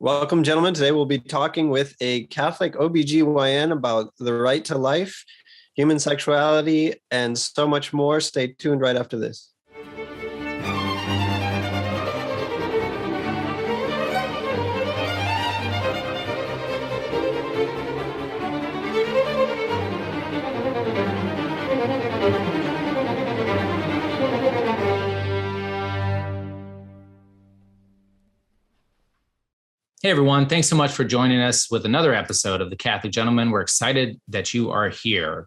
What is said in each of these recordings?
Welcome, gentlemen. Today we'll be talking with a Catholic OBGYN about the right to life, human sexuality, and so much more. Stay tuned right after this. Hey, everyone. Thanks so much for joining us with another episode of The Catholic Gentleman. We're excited that you are here.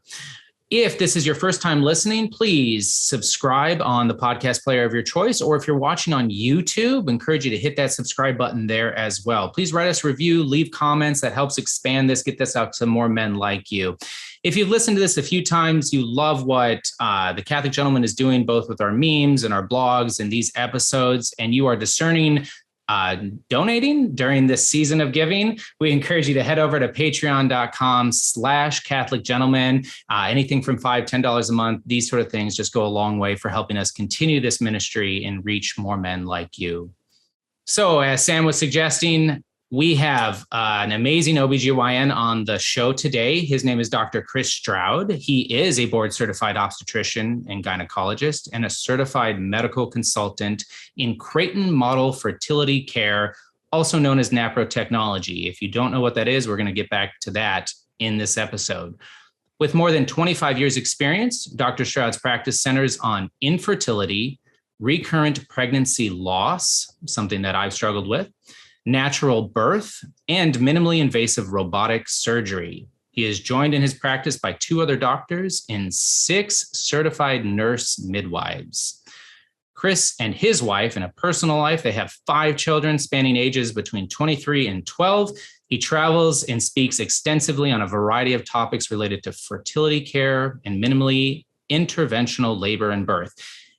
If this is your first time listening, please subscribe on the podcast player of your choice, or if you're watching on YouTube, I encourage you to hit that subscribe button there as well. Please write us a review, leave comments. That helps expand this, get this out to more men like you. If you've listened to this a few times, you love what the Catholic Gentleman is doing, both with our memes and our blogs and these episodes, and you are discerning donating during this season of giving, we encourage you to head over to patreon.com/Catholic Gentleman. Anything from $5, $10 a month, these sort of things just go a long way for helping us continue this ministry and reach more men like you. So as Sam was suggesting, we have an amazing OBGYN on the show today. His name is Dr. Chris Stroud. He is a board-certified obstetrician and gynecologist and a certified medical consultant in Creighton Model FertilityCare, also known as NaProTechology. If you don't know what that is, we're going to get back to that in this episode. With more than 25 years experience, Dr. Stroud's practice centers on infertility, recurrent pregnancy loss, something that I've struggled with, natural birth, and minimally invasive robotic surgery. He is joined in his practice by 2 other doctors and 6 certified nurse-midwives. Chris and his wife, in a personal life, they have 5 children spanning ages between 23 and 12. He travels and speaks extensively on a variety of topics related to fertility care and minimally interventional labor and birth.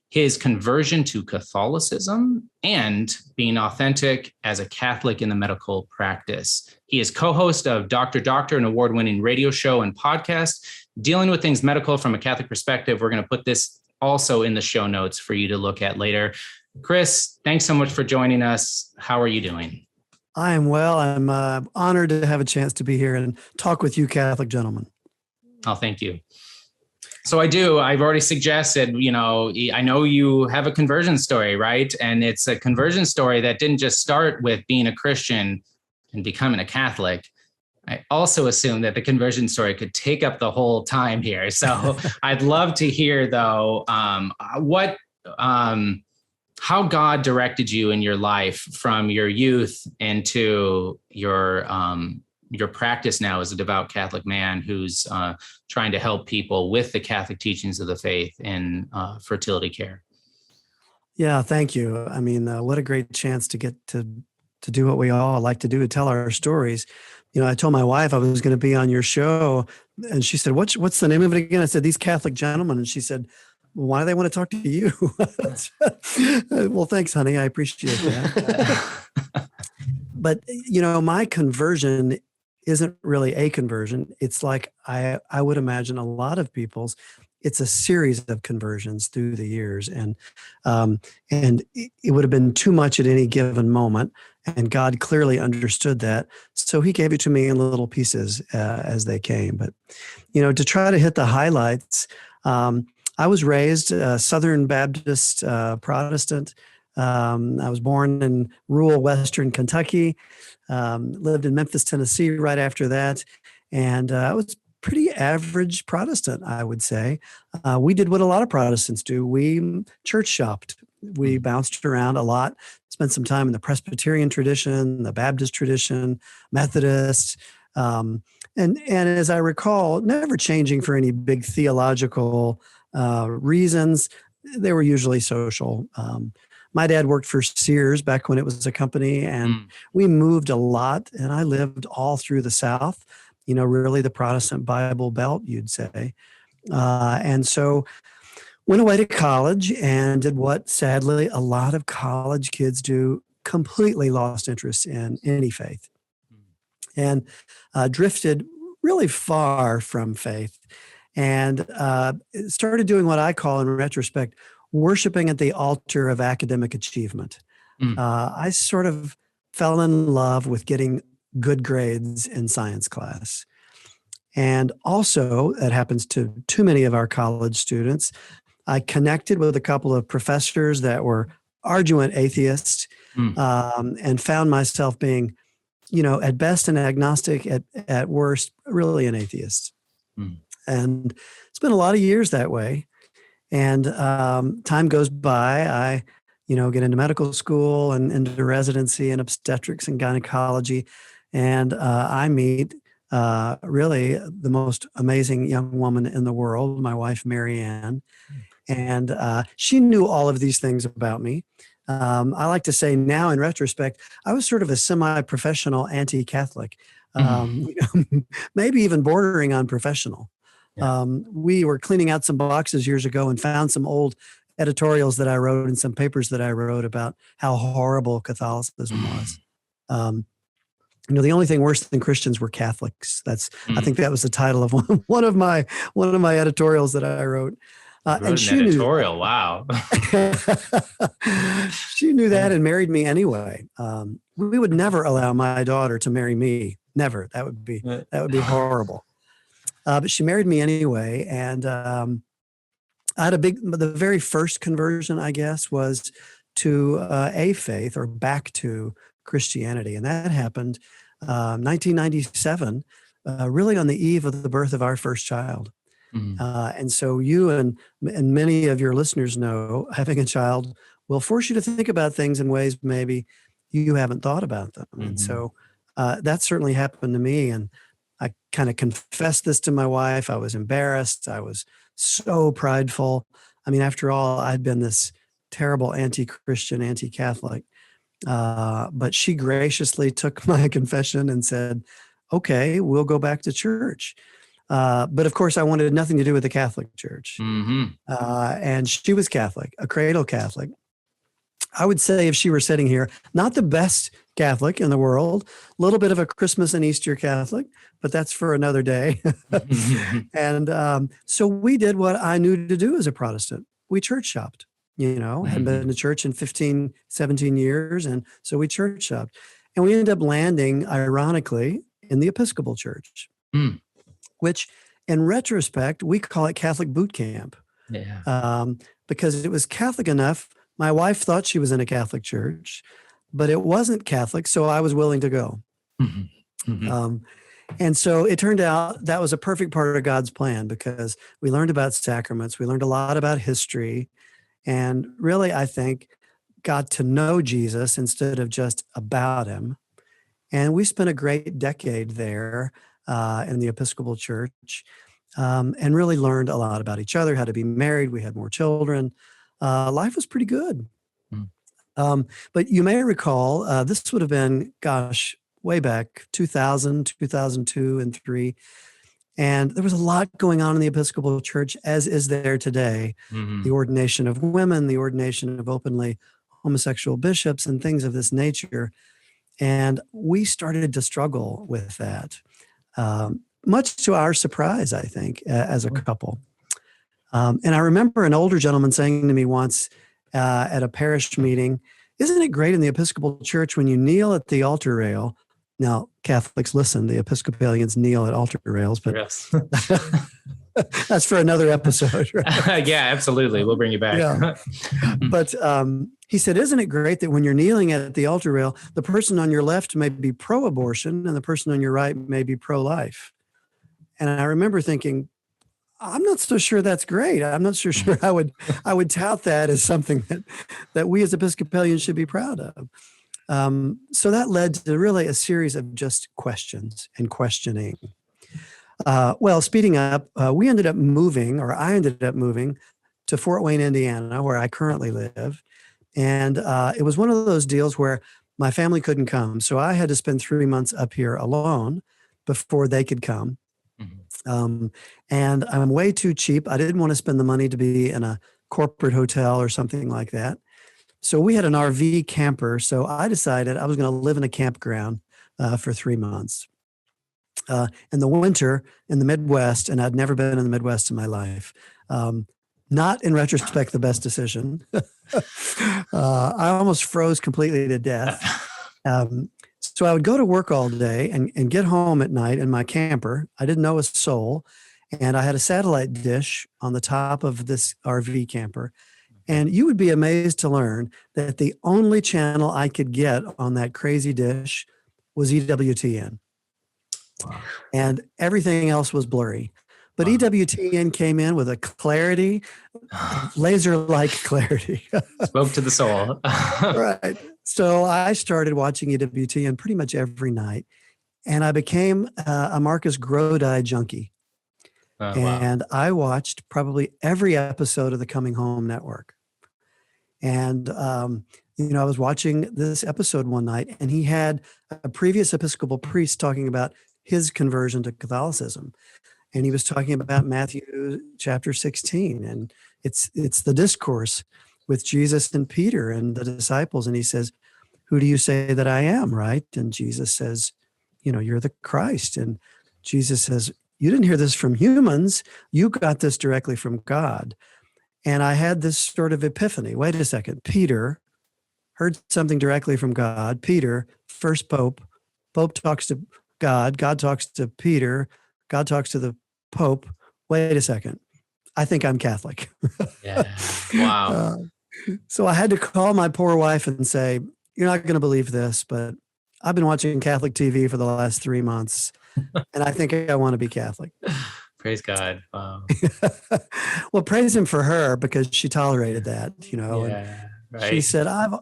His conversion to Catholicism, and being authentic as a Catholic in the medical practice. He is co-host of Dr. Doctor, an award-winning radio show and podcast, dealing with things medical from a Catholic perspective. We're going to put this also in the show notes for you to look at later. Chris, thanks so much for joining us. How are you doing? I am well. I'm honored to have a chance to be here and talk with you, Catholic gentlemen. Oh, thank you. So I've already suggested, I know you have a conversion story, right? And it's a conversion story that didn't just start with being a Christian and becoming a Catholic. I also assume that the conversion story could take up the whole time here. So I'd love to hear, though, how God directed you in your life from your youth into your practice now as a devout Catholic man who's trying to help people with the Catholic teachings of the faith in fertility care. Yeah, thank you. I mean, what a great chance to get to do what we all like to do, to tell our stories. I told my wife I was going to be on your show, and she said, "What's the name of it again?" I said, "These Catholic Gentlemen," and she said, "Well, why do they want to talk to you?" Well, thanks, honey. I appreciate that. But my conversion isn't really a conversion. It's like I would imagine a lot of people's. It's a series of conversions through the years, and it would have been too much at any given moment, and God clearly understood that, so He gave it to me in little pieces as they came. But to try to hit the highlights, I was raised Southern Baptist Protestant. I was born in rural Western Kentucky, lived in Memphis, Tennessee right after that. And I was pretty average Protestant, I would say. We did what a lot of Protestants do. We church shopped. We bounced around a lot, spent some time in the Presbyterian tradition, the Baptist tradition, Methodist. And as I recall, never changing for any big theological reasons. They were usually social. My dad worked for Sears back when it was a company, and we moved a lot, and I lived all through the South, really the Protestant Bible Belt, you'd say. And so went away to college and did what, sadly, a lot of college kids do, completely lost interest in any faith, and drifted really far from faith, and started doing what I call, in retrospect, worshiping at the altar of academic achievement. I sort of fell in love with getting good grades in science class. And also, that happens to too many of our college students. I connected with a couple of professors that were arduous atheists, and found myself being, at best an agnostic, at worst, really an atheist. And it's been a lot of years that way. And time goes by. I, get into medical school and into residency in obstetrics and gynecology. And I meet really the most amazing young woman in the world, my wife, Mary Ann. And she knew all of these things about me. I like to say now in retrospect, I was sort of a semi-professional anti-Catholic, maybe even bordering on professional. Yeah. We were cleaning out some boxes years ago and found some old editorials that I wrote and some papers that I wrote about how horrible Catholicism was. The only thing worse than Christians were Catholics. I think that was the title of one of my editorials that I wrote. And she editorial. Wow. She knew that and married me anyway. We would never allow my daughter to marry me. Never. That would be horrible. But she married me anyway. And I had the very first conversion, I guess, was to a faith or back to Christianity. And that happened 1997, really on the eve of the birth of our first child. And so you and many of your listeners know having a child will force you to think about things in ways maybe you haven't thought about them. And so that certainly happened to me. And I kind of confessed this to my wife. I was embarrassed. I was so prideful. I mean, after all, I'd been this terrible anti-Christian, anti-Catholic. But she graciously took my confession and said, okay, we'll go back to church. But of course, I wanted nothing to do with the Catholic Church. And she was Catholic, a cradle Catholic. I would say if she were sitting here, not the best Catholic in the world, a little bit of a Christmas and Easter Catholic, but that's for another day. And so we did what I knew to do as a Protestant. We church shopped, hadn't been to church in 15, 17 years. And so we church shopped. And we ended up landing, ironically, in the Episcopal Church. Which in retrospect, we call it Catholic boot camp. Because it was Catholic enough. My wife thought she was in a Catholic church, but it wasn't Catholic. So I was willing to go. And so it turned out that was a perfect part of God's plan because we learned about sacraments. We learned a lot about history. And really, I think, got to know Jesus instead of just about him. And we spent a great decade there. In the Episcopal Church, and really learned a lot about each other, how to be married. We had more children. Life was pretty good. But you may recall, this would have been, way back, 2000, 2002, and 2003. And there was a lot going on in the Episcopal Church, as is there today. The ordination of women, the ordination of openly homosexual bishops, and things of this nature. And we started to struggle with that. Much to our surprise, I think, as a couple. And I remember an older gentleman saying to me once at a parish meeting, isn't it great in the Episcopal Church when you kneel at the altar rail? Now, Catholics, listen, the Episcopalians kneel at altar rails, but yes. That's for another episode. Right? Yeah, absolutely. We'll bring you back. Yeah. But he said, isn't it great that when you're kneeling at the altar rail, the person on your left may be pro-abortion and the person on your right may be pro-life? And I remember thinking, I'm not so sure that's great. I'm not so sure I would tout that as something that we as Episcopalians should be proud of. So that led to really a series of just questions and questioning. Well, speeding up, I ended up moving to Fort Wayne, Indiana, where I currently live. And it was one of those deals where my family couldn't come. So I had to spend 3 months up here alone before they could come. And I'm way too cheap. I didn't want to spend the money to be in a corporate hotel or something like that. So we had an RV camper. So I decided I was going to live in a campground for 3 months. In the winter in the Midwest, and I'd never been in the Midwest in my life. Not in retrospect, the best decision. I almost froze completely to death. So I would go to work all day and get home at night in my camper. I didn't know a soul. And I had a satellite dish on the top of this RV camper. And you would be amazed to learn that the only channel I could get on that crazy dish was EWTN. Wow. And everything else was blurry. But EWTN came in with a clarity, laser-like clarity. Spoke to the soul. Right. So I started watching EWTN pretty much every night. And I became a Marcus Grodi junkie. And I watched probably every episode of the Coming Home Network. And, I was watching this episode one night, and he had a previous Episcopal priest talking about his conversion to Catholicism. And he was talking about Matthew chapter 16. And it's the discourse with Jesus and Peter and the disciples. And he says, "Who do you say that I am?" Right? And Jesus says, "You're the Christ." And Jesus says, "You didn't hear this from humans. You got this directly from God." And I had this sort of epiphany. Wait a second. Peter heard something directly from God. Peter, first Pope. Pope talks to God. God talks to Peter. God talks to the Pope. Wait a second. I think I'm Catholic. Yeah. Wow. So I had to call my poor wife and say, "You're not going to believe this, but I've been watching Catholic TV for the last 3 months, and I think I want to be Catholic." Praise God. Wow. Well, praise him for her, because she tolerated that, Yeah, and right. she said, I've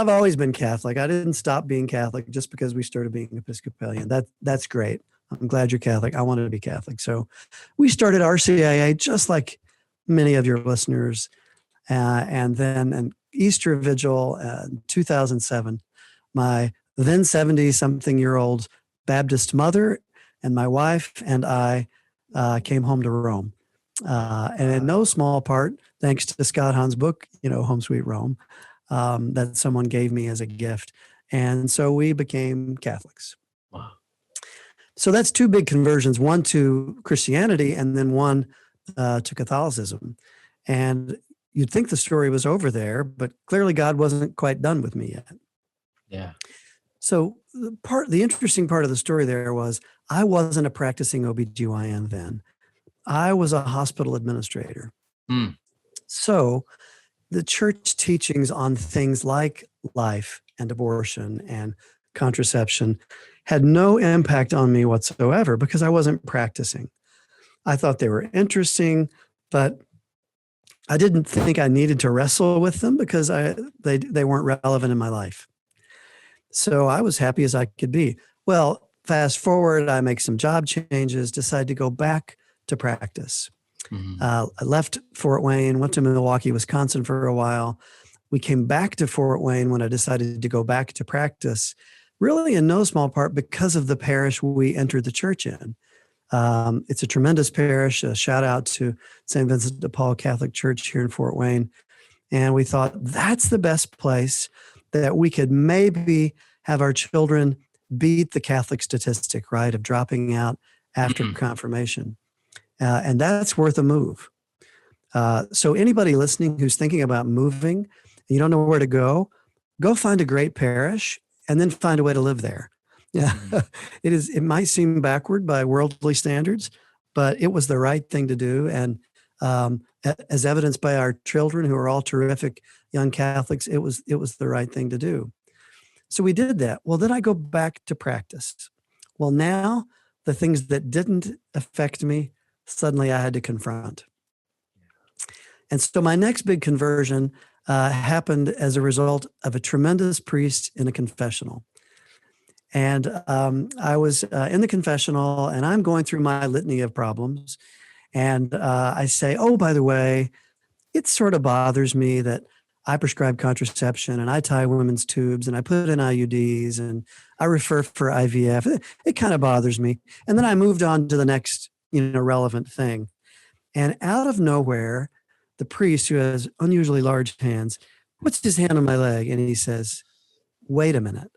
always been Catholic. I didn't stop being Catholic just because we started being Episcopalian. That's great. I'm glad you're Catholic. I want to be Catholic. So we started RCIA just like many of your listeners. And then an Easter Vigil in 2007, my then 70-something-year-old Baptist mother and my wife and I came home to Rome. And in no small part, thanks to Scott Hahn's book, Home Sweet Rome, that someone gave me as a gift. And so we became Catholics. Wow. So that's two big conversions, one to Christianity and then one to Catholicism. And you'd think the story was over there, but clearly God wasn't quite done with me yet. Yeah. So the interesting part of the story there was I wasn't a practicing OBGYN then. I was a hospital administrator. So the church teachings on things like life and abortion and contraception had no impact on me whatsoever because I wasn't practicing. I thought they were interesting, but I didn't think I needed to wrestle with them because they weren't relevant in my life. So I was happy as I could be. Well, fast forward, I make some job changes, decide to go back to practice. I left Fort Wayne, went to Milwaukee, Wisconsin for a while. We came back to Fort Wayne when I decided to go back to practice, really in no small part because of the parish we entered the church in. It's a tremendous parish. A shout out to St. Vincent de Paul Catholic Church here in Fort Wayne. And we thought that's the best place that we could maybe have our children beat the Catholic statistic, right, of dropping out after confirmation. And that's worth a move. So anybody listening who's thinking about moving, and you don't know where to go find a great parish and then find a way to live there. Yeah, it might seem backward by worldly standards, but it was the right thing to do. And as evidenced by our children, who are all terrific young Catholics, it was the right thing to do. So we did that. Well, then I go back to practice. Well, now the things that didn't affect me, suddenly I had to confront. And so my next big conversion happened as a result of a tremendous priest in a confessional. And I was in the confessional, and I'm going through my litany of problems. And I say, oh, by the way, it sort of bothers me that I prescribe contraception and I tie women's tubes and I put in IUDs and I refer for IVF. It kind of bothers me. And then I moved on to the next, relevant thing. And out of nowhere, the priest, who has unusually large hands, puts his hand on my leg and he says, wait a minute.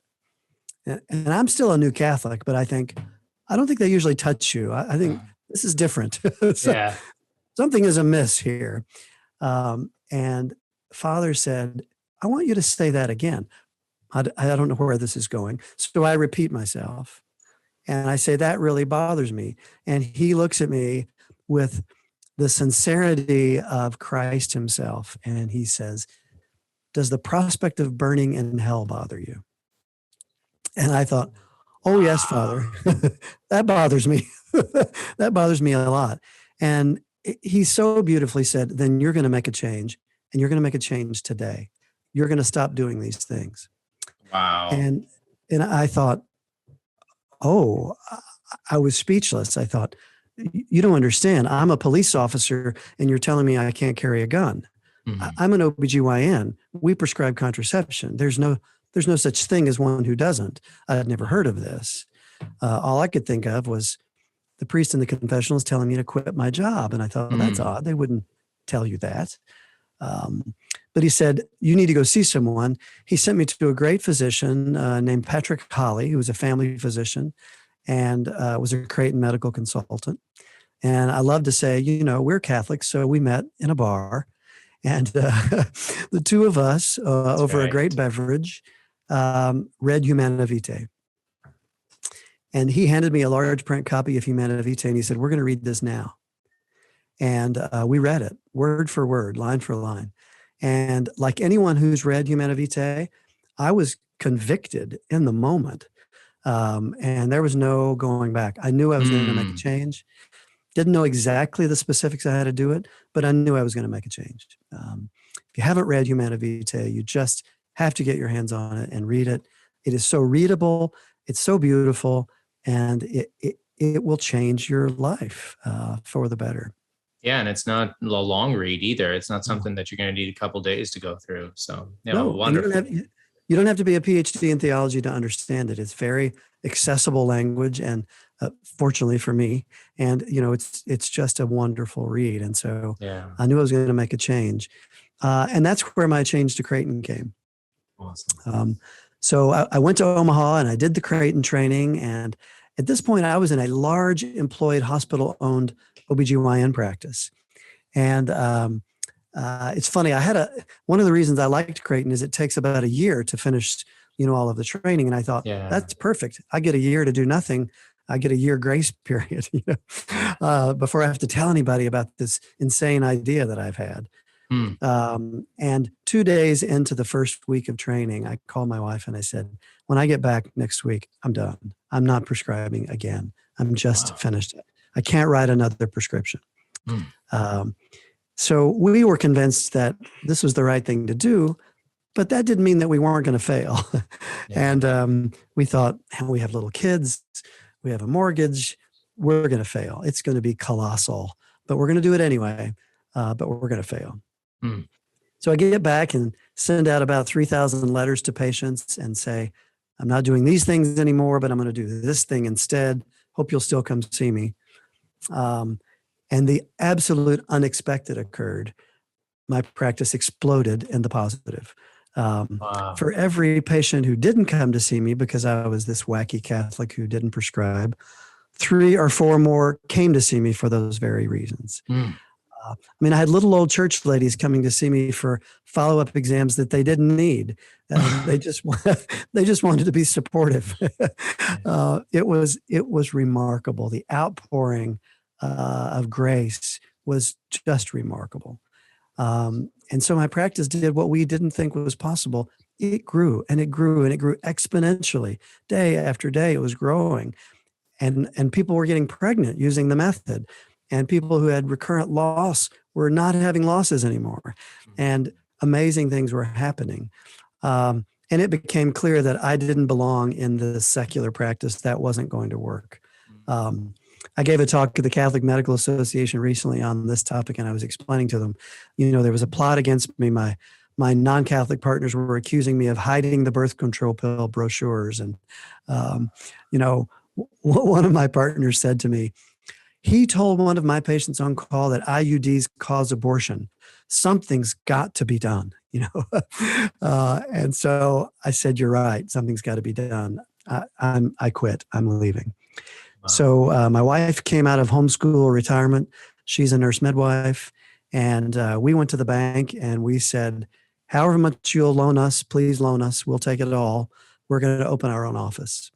And I'm still a new Catholic, but I don't think they usually touch you. I think this is different. So something is amiss here. And Father said, I want you to say that again. I don't know where this is going. So I repeat myself and I say, that really bothers me. And he looks at me with the sincerity of Christ himself. And he says, does the prospect of burning in hell bother you? And I thought, oh, yes, Father, that bothers me. That bothers me a lot. And he so beautifully said, then you're going to make a change, and you're going to make a change today. You're going to stop doing these things. Wow. And I thought, oh, I was speechless. I thought, you don't understand. I'm a police officer and you're telling me I can't carry a gun. Mm-hmm. I'm an OBGYN. We prescribe contraception. There's no such thing as one who doesn't. I had never heard of this. All I could think of was the priest in the confessionals telling me to quit my job. And I thought, well, that's odd. They wouldn't tell you that. But he said, you need to go see someone. He sent me to a great physician named Patrick Holly, who was a family physician and was a Creighton medical consultant. And I love to say, we're Catholics, so we met in a bar. And the two of us, over a great beverage, read Humana Vitae. And he handed me a large print copy of Humana Vitae, and he said, we're going to read this now. And we read it, word for word, line for line. And like anyone who's read Humana Vitae, I was convicted in the moment. And there was no going back. I knew I was going to make a change. Didn't know exactly the specifics of how to do it, but I knew I was going to make a change. If you haven't read Humana Vitae, you just have to get your hands on it and read it. It is so readable. It's so beautiful. And it will change your life for the better. Yeah, and it's not a long read either. It's not something that you're going to need a couple days to go through. So, wonderful. You don't have to be a PhD in theology to understand it. It's very accessible language, and fortunately for me, and it's just a wonderful read. And so, I knew I was going to make a change, and that's where my change to Creighton came. Awesome. So I went to Omaha and I did the Creighton training, and at this point, I was in a large employed hospital-owned OBGYN practice. And it's funny, one of the reasons I liked Creighton is it takes about a year to finish, all of the training. And I thought, that's perfect. I get a year to do nothing. I get a year grace period, before I have to tell anybody about this insane idea that I've had. And 2 days into the first week of training, I called my wife and I said, when I get back next week, I'm done. I'm not prescribing again. I'm just finished. I can't write another prescription. So we were convinced that this was the right thing to do, but that didn't mean that we weren't going to fail. And we thought, we have little kids, we have a mortgage, we're going to fail. It's going to be colossal, but we're going to do it anyway, but we're going to fail. So I get back and send out about 3,000 letters to patients and say, I'm not doing these things anymore, but I'm going to do this thing instead. Hope you'll still come see me. And the absolute unexpected occurred. My practice exploded in the positive. For every patient who didn't come to see me because I was this wacky Catholic who didn't prescribe, 3 or 4 more came to see me for those very reasons. I had little old church ladies coming to see me for follow-up exams that they didn't need. They just wanted to be supportive. It was remarkable. The outpouring of grace was just remarkable. And so my practice did what we didn't think was possible. It grew and it grew and it grew exponentially. Day after day, it was growing. And people were getting pregnant using the method. And people who had recurrent loss were not having losses anymore. And amazing things were happening. And it became clear that I didn't belong in the secular practice. That wasn't going to work. I gave a talk to the Catholic Medical Association recently on this topic, and I was explaining to them, there was a plot against me. My non-Catholic partners were accusing me of hiding the birth control pill brochures. And, one of my partners said to me, he told one of my patients on call that IUDs cause abortion. Something's got to be done, and so I said, you're right. Something's got to be done. I quit. I'm leaving. Wow. So my wife came out of homeschool retirement. She's a nurse-midwife. And we went to the bank and we said, however much you'll loan us, please loan us. We'll take it all. We're going to open our own office.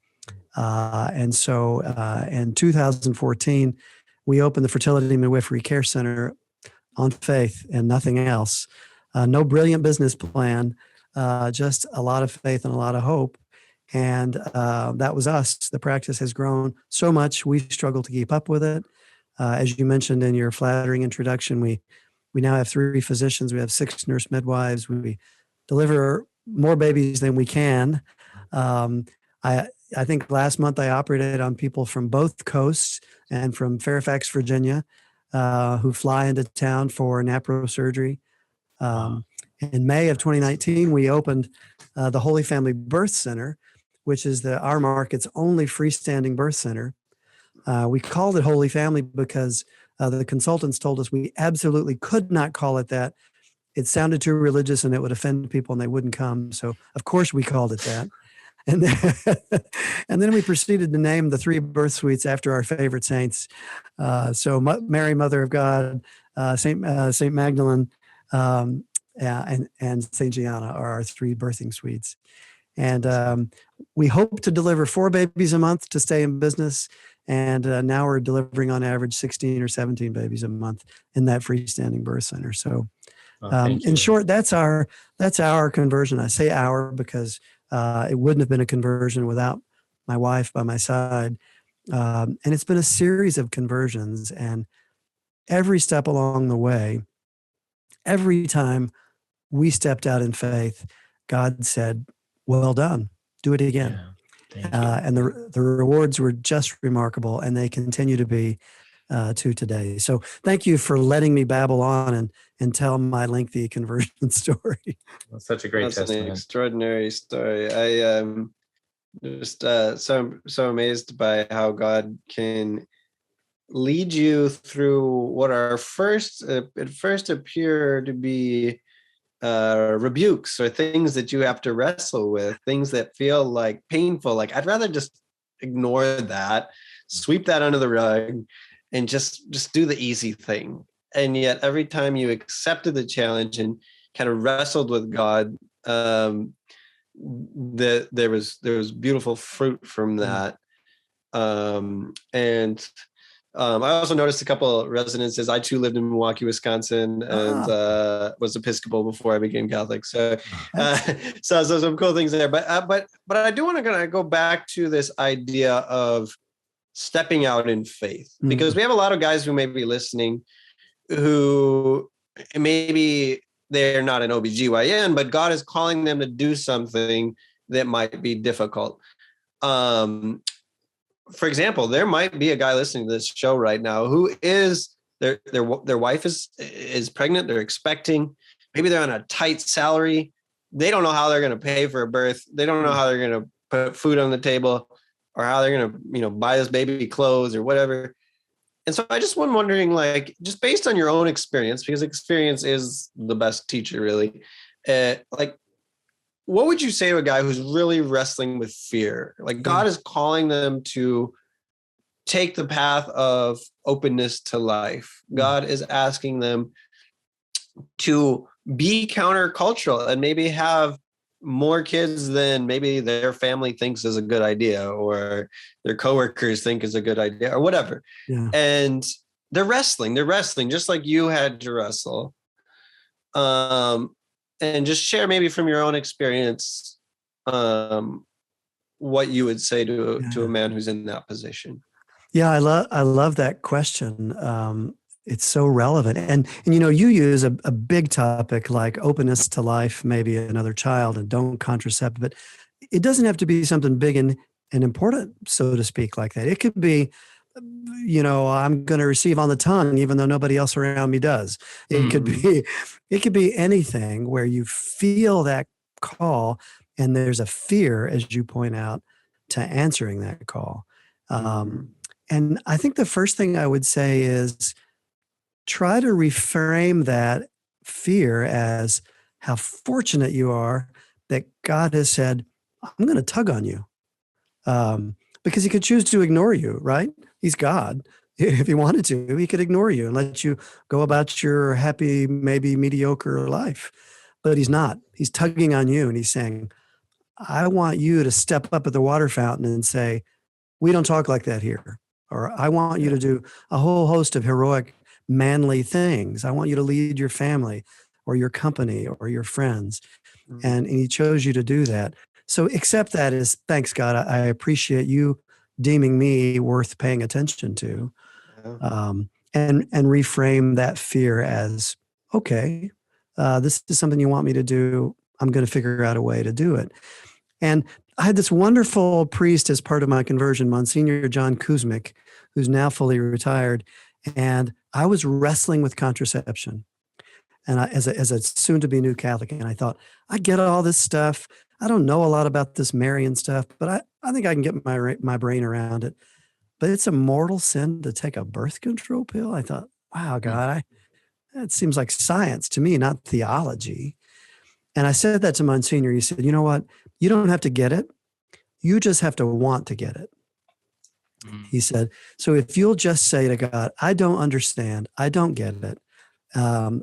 And so in 2014, we opened the Fertility Midwifery Care Center on faith and nothing else. No brilliant business plan, just a lot of faith and a lot of hope. And that was us. The practice has grown so much, we struggle to keep up with it. As you mentioned in your flattering introduction, we now have 3 physicians. We have 6 nurse midwives. We deliver more babies than we can. I think last month I operated on people from both coasts and from Fairfax, Virginia, who fly into town for Napro surgery. In May of 2019, we opened the Holy Family Birth Center, which is our market's only freestanding birth center. We called it Holy Family because the consultants told us we absolutely could not call it that. It sounded too religious and it would offend people and they wouldn't come. So of course we called it that. And then we proceeded to name the 3 birth suites after our favorite saints. So Mary, Mother of God, Saint Magdalene, and Saint Gianna are our 3 birthing suites. And we hope to deliver 4 babies a month to stay in business. And now we're delivering on average 16 or 17 babies a month in that freestanding birth center. So in short, that's our conversion. I say our because it wouldn't have been a conversion without my wife by my side. And it's been a series of conversions. And every step along the way, every time we stepped out in faith, God said, well done, do it again. Yeah, and the rewards were just remarkable, and they continue to be to today. So thank you for letting me babble on and tell my lengthy conversion story. That's such a great testament. An extraordinary story. I just so amazed by how God can lead you through what are at first appear to be rebukes or things that you have to wrestle with, things that feel like painful. Like I'd rather just ignore that, sweep that under the rug, and just do the easy thing. And yet every time you accepted the challenge and kind of wrestled with God, there was beautiful fruit from that. I also noticed a couple of residences. I too lived in Milwaukee, Wisconsin, and was Episcopal before I became Catholic. So some cool things there. But I do want to go back to this idea of stepping out in faith, because we have a lot of guys who may be listening who maybe they're not an OBGYN, but God is calling them to do something that might be difficult. For example, there might be a guy listening to this show right now who is their wife is pregnant, they're expecting, maybe they're on a tight salary, they don't know how they're going to pay for a birth, they don't know how they're going to put food on the table, or how they're going to buy this baby clothes or whatever. And so I just was wondering, like, just based on your own experience, because experience is the best teacher, really, like, what would you say to a guy who's really wrestling with fear? Like God is calling them to take the path of openness to life. God is asking them to be countercultural and maybe have more kids than maybe their family thinks is a good idea, or their coworkers think is a good idea, or whatever. Yeah. And they're wrestling just like you had to wrestle. And just share maybe from your own experience, what you would say to a man who's in that position. Yeah, I love that question. It's so relevant. And you use a big topic like openness to life, maybe another child, and don't contracept, but it doesn't have to be something big and important, so to speak, like that. It could be, I'm going to receive on the tongue, even though nobody else around me does. It could be anything where you feel that call and there's a fear, as you point out, to answering that call. And I think the first thing I would say is try to reframe that fear as how fortunate you are that God has said, I'm going to tug on you. Because he could choose to ignore you, right? He's God. If he wanted to, he could ignore you and let you go about your happy, maybe mediocre life. but he's not. He's tugging on you and he's saying, I want you to step up at the water fountain and say, we don't talk like that here. Or I want you to do a whole host of heroic, manly things. I want you to lead your family or your company or your friends. And he chose you to do that. So accept that as, thanks God, I appreciate you deeming me worth paying attention to. And reframe that fear as, okay, this is something you want me to do. I'm going to figure out a way to do it. And I had this wonderful priest as part of my conversion, Monsignor John Kuzmic, who's now fully retired. And I was wrestling with contraception. And as a soon-to-be new Catholic, and I thought, I get all this stuff. I don't know a lot about this Marian stuff, but I think I can get my brain around it. But it's a mortal sin to take a birth control pill. I thought, wow, God, that seems like science to me, not theology. And I said that to Monsignor. He said, you know what? You don't have to get it. You just have to want to get it. He said, so if you'll just say to God, I don't understand, I don't get it,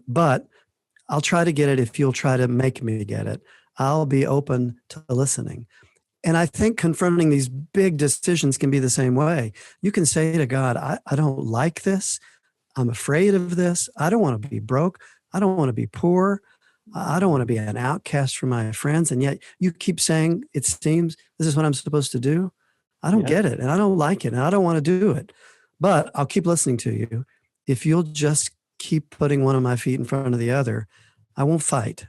but I'll try to get it if you'll try to make me get it. I'll be open to listening. And I think confronting these big decisions can be the same way. You can say to God, I don't like this. I'm afraid of this. I don't want to be broke. I don't want to be poor. I don't want to be an outcast from my friends. And yet you keep saying, it seems this is what I'm supposed to do. I don't get it. And I don't like it. And I don't want to do it. But I'll keep listening to you. If you'll just keep putting one of my feet in front of the other, I won't fight.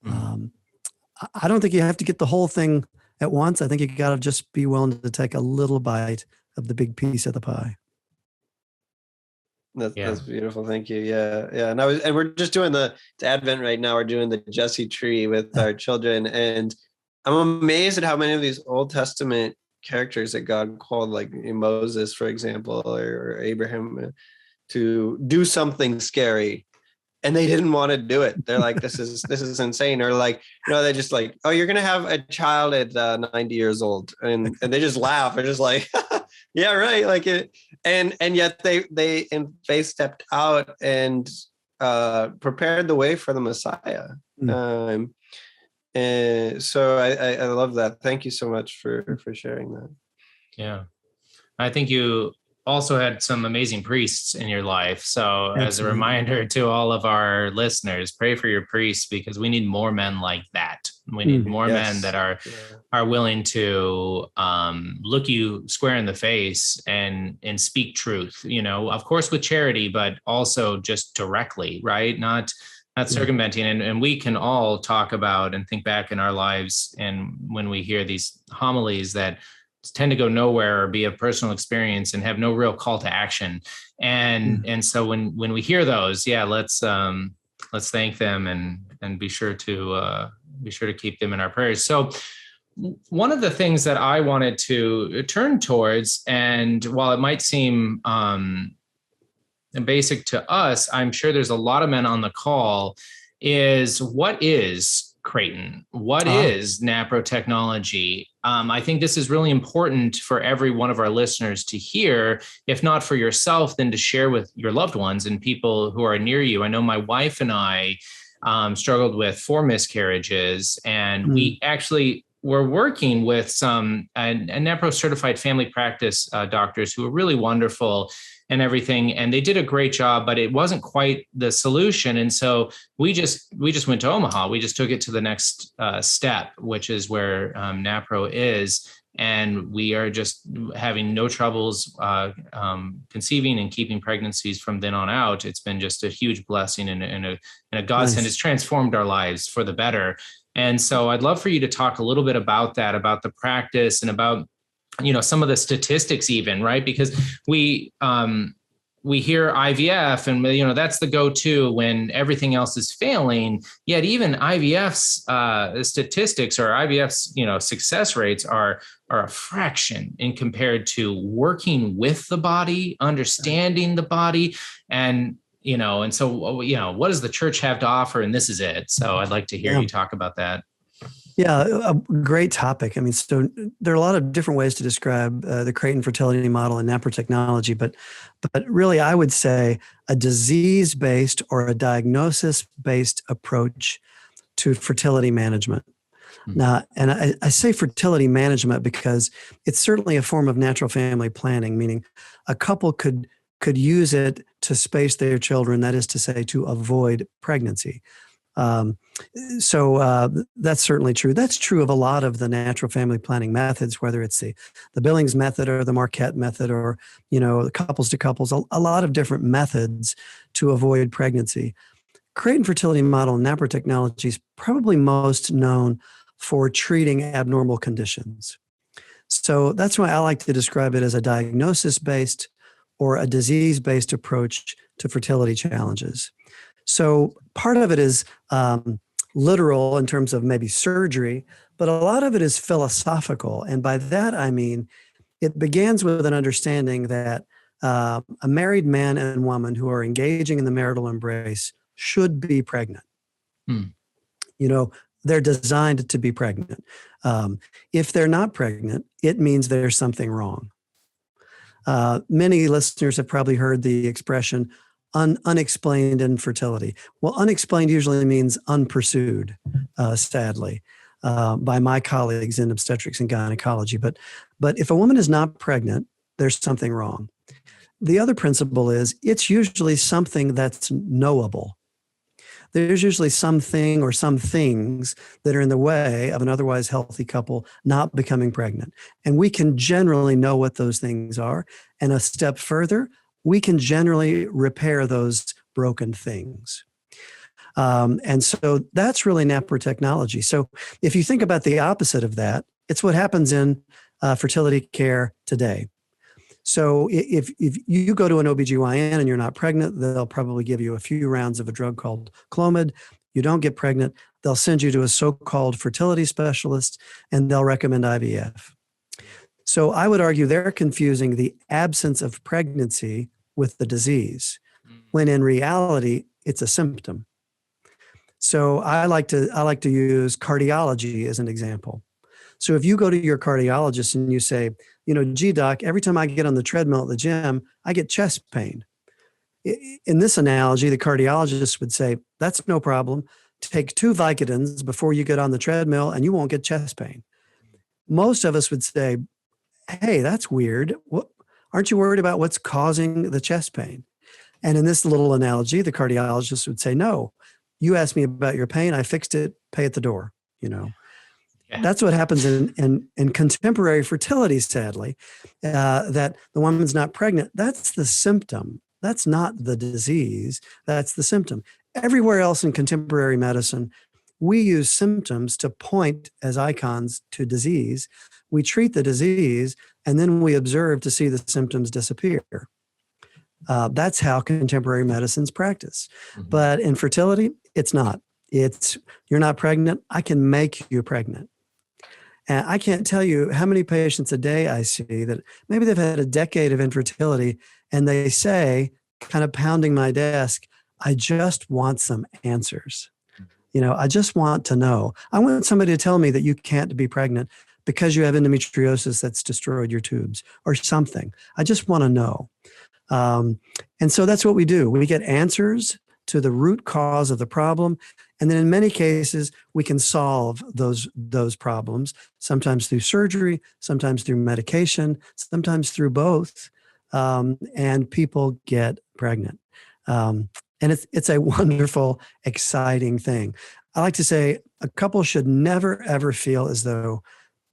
I don't think you have to get the whole thing at once. I think you got to just be willing to take a little bite of the big piece of the pie. That's beautiful. Thank you. Yeah. And we're just doing it's Advent right now. We're doing the Jesse tree with our children. And I'm amazed at how many of these Old Testament characters that God called, like Moses, for example, or Abraham, to do something scary. And they didn't want to do it. They're like, this is insane. Or like, they're just like, oh, you're going to have a child at 90 years old. And they just laugh. They're just like, yeah, right. Like it. And yet they stepped out and prepared the way for the Messiah. And so I love that. Thank you so much for sharing that. Yeah. I think you also had some amazing priests in your life. So as a reminder to all of our listeners, pray for your priests, because we need more men like that. We need more men that are willing to look you square in the face and speak truth, of course with charity, but also just directly, right? Not circumventing. And we can all talk about and think back in our lives, and when we hear these homilies that tend to go nowhere or be a personal experience and have no real call to action. And so when we hear those, let's thank them and be sure to keep them in our prayers. So one of the things that I wanted to turn towards, and while it might seem basic to us, I'm sure there's a lot of men on the call, is what is Creighton? What is NaProTechology? I think this is really important for every one of our listeners to hear, if not for yourself, then to share with your loved ones and people who are near you. I know my wife and I struggled with 4 miscarriages, and we actually were working with some NAPRO certified family practice doctors who were really wonderful and everything. And they did a great job, but it wasn't quite the solution. And so we just went to Omaha. We just took it to the next step, which is where NAPRO is. And we are just having no troubles conceiving and keeping pregnancies from then on out. It's been just a huge blessing and a godsend. Nice. It's transformed our lives for the better. And so I'd love for you to talk a little bit about that, about the practice and about, some of the statistics even, right? Because we hear IVF and, that's the go-to when everything else is failing. Yet even IVF's statistics or IVF's, success rates are a fraction in compared to working with the body, understanding the body, and so, what does the church have to offer? And this is it. So I'd like to hear you talk about that. Yeah, a great topic. I mean, so there are a lot of different ways to describe the Creighton fertility model and NaProTechology, but really I would say a disease-based or a diagnosis-based approach to fertility management. Now, and I say fertility management because it's certainly a form of natural family planning, meaning a couple could use it to space their children, that is to say, to avoid pregnancy. So that's certainly true. That's true of a lot of the natural family planning methods, whether it's the Billings method or the Marquette method or, couples to couples, a lot of different methods to avoid pregnancy. Creighton Fertility Model and NaProTechology is probably most known for treating abnormal conditions. So that's why I like to describe it as a diagnosis-based or a disease-based approach to fertility challenges. So part of it is literal in terms of maybe surgery, but a lot of it is philosophical. And by that, I mean, it begins with an understanding that a married man and woman who are engaging in the marital embrace should be pregnant. They're designed to be pregnant. If they're not pregnant, it means there's something wrong. Many listeners have probably heard the expression unexplained infertility. Well, unexplained usually means unpursued, sadly, by my colleagues in obstetrics and gynecology. But if a woman is not pregnant, there's something wrong. The other principle is it's usually something that's knowable. There's usually something or some things that are in the way of an otherwise healthy couple not becoming pregnant. And we can generally know what those things are. And a step further, we can generally repair those broken things. And so that's really NaProTechology. So if you think about the opposite of that, it's what happens in fertility care today. So if you go to an OBGYN and you're not pregnant, they'll probably give you a few rounds of a drug called Clomid. You don't get pregnant, they'll send you to a so-called fertility specialist and they'll recommend IVF. So I would argue they're confusing the absence of pregnancy with the disease, when in reality, it's a symptom. So I like to use cardiology as an example. So if you go to your cardiologist and you say, gee, doc, every time I get on the treadmill at the gym, I get chest pain. In this analogy, the cardiologist would say, that's no problem. Take 2 Vicodins before you get on the treadmill and you won't get chest pain. Most of us would say, hey, that's weird. Aren't you worried about what's causing the chest pain? And in this little analogy, the cardiologist would say, no, you asked me about your pain. I fixed it. Pay at the door, Yeah. That's what happens in contemporary fertility, sadly, that the woman's not pregnant. That's the symptom. That's not the disease. That's the symptom. Everywhere else in contemporary medicine, we use symptoms to point as icons to disease. We treat the disease, and then we observe to see the symptoms disappear. That's how contemporary medicine's practice. Mm-hmm. But in fertility, it's not. It's, you're not pregnant. I can make you pregnant. And I can't tell you how many patients a day I see that maybe they've had a decade of infertility and they say, kind of pounding my desk, I just want some answers. I just want to know. I want somebody to tell me that you can't be pregnant because you have endometriosis that's destroyed your tubes or something. I just want to know. And so that's what we do. We get answers to the root cause of the problem. And then in many cases, we can solve those problems, sometimes through surgery, sometimes through medication, sometimes through both. And people get pregnant. And it's a wonderful, exciting thing. I like to say a couple should never, ever feel as though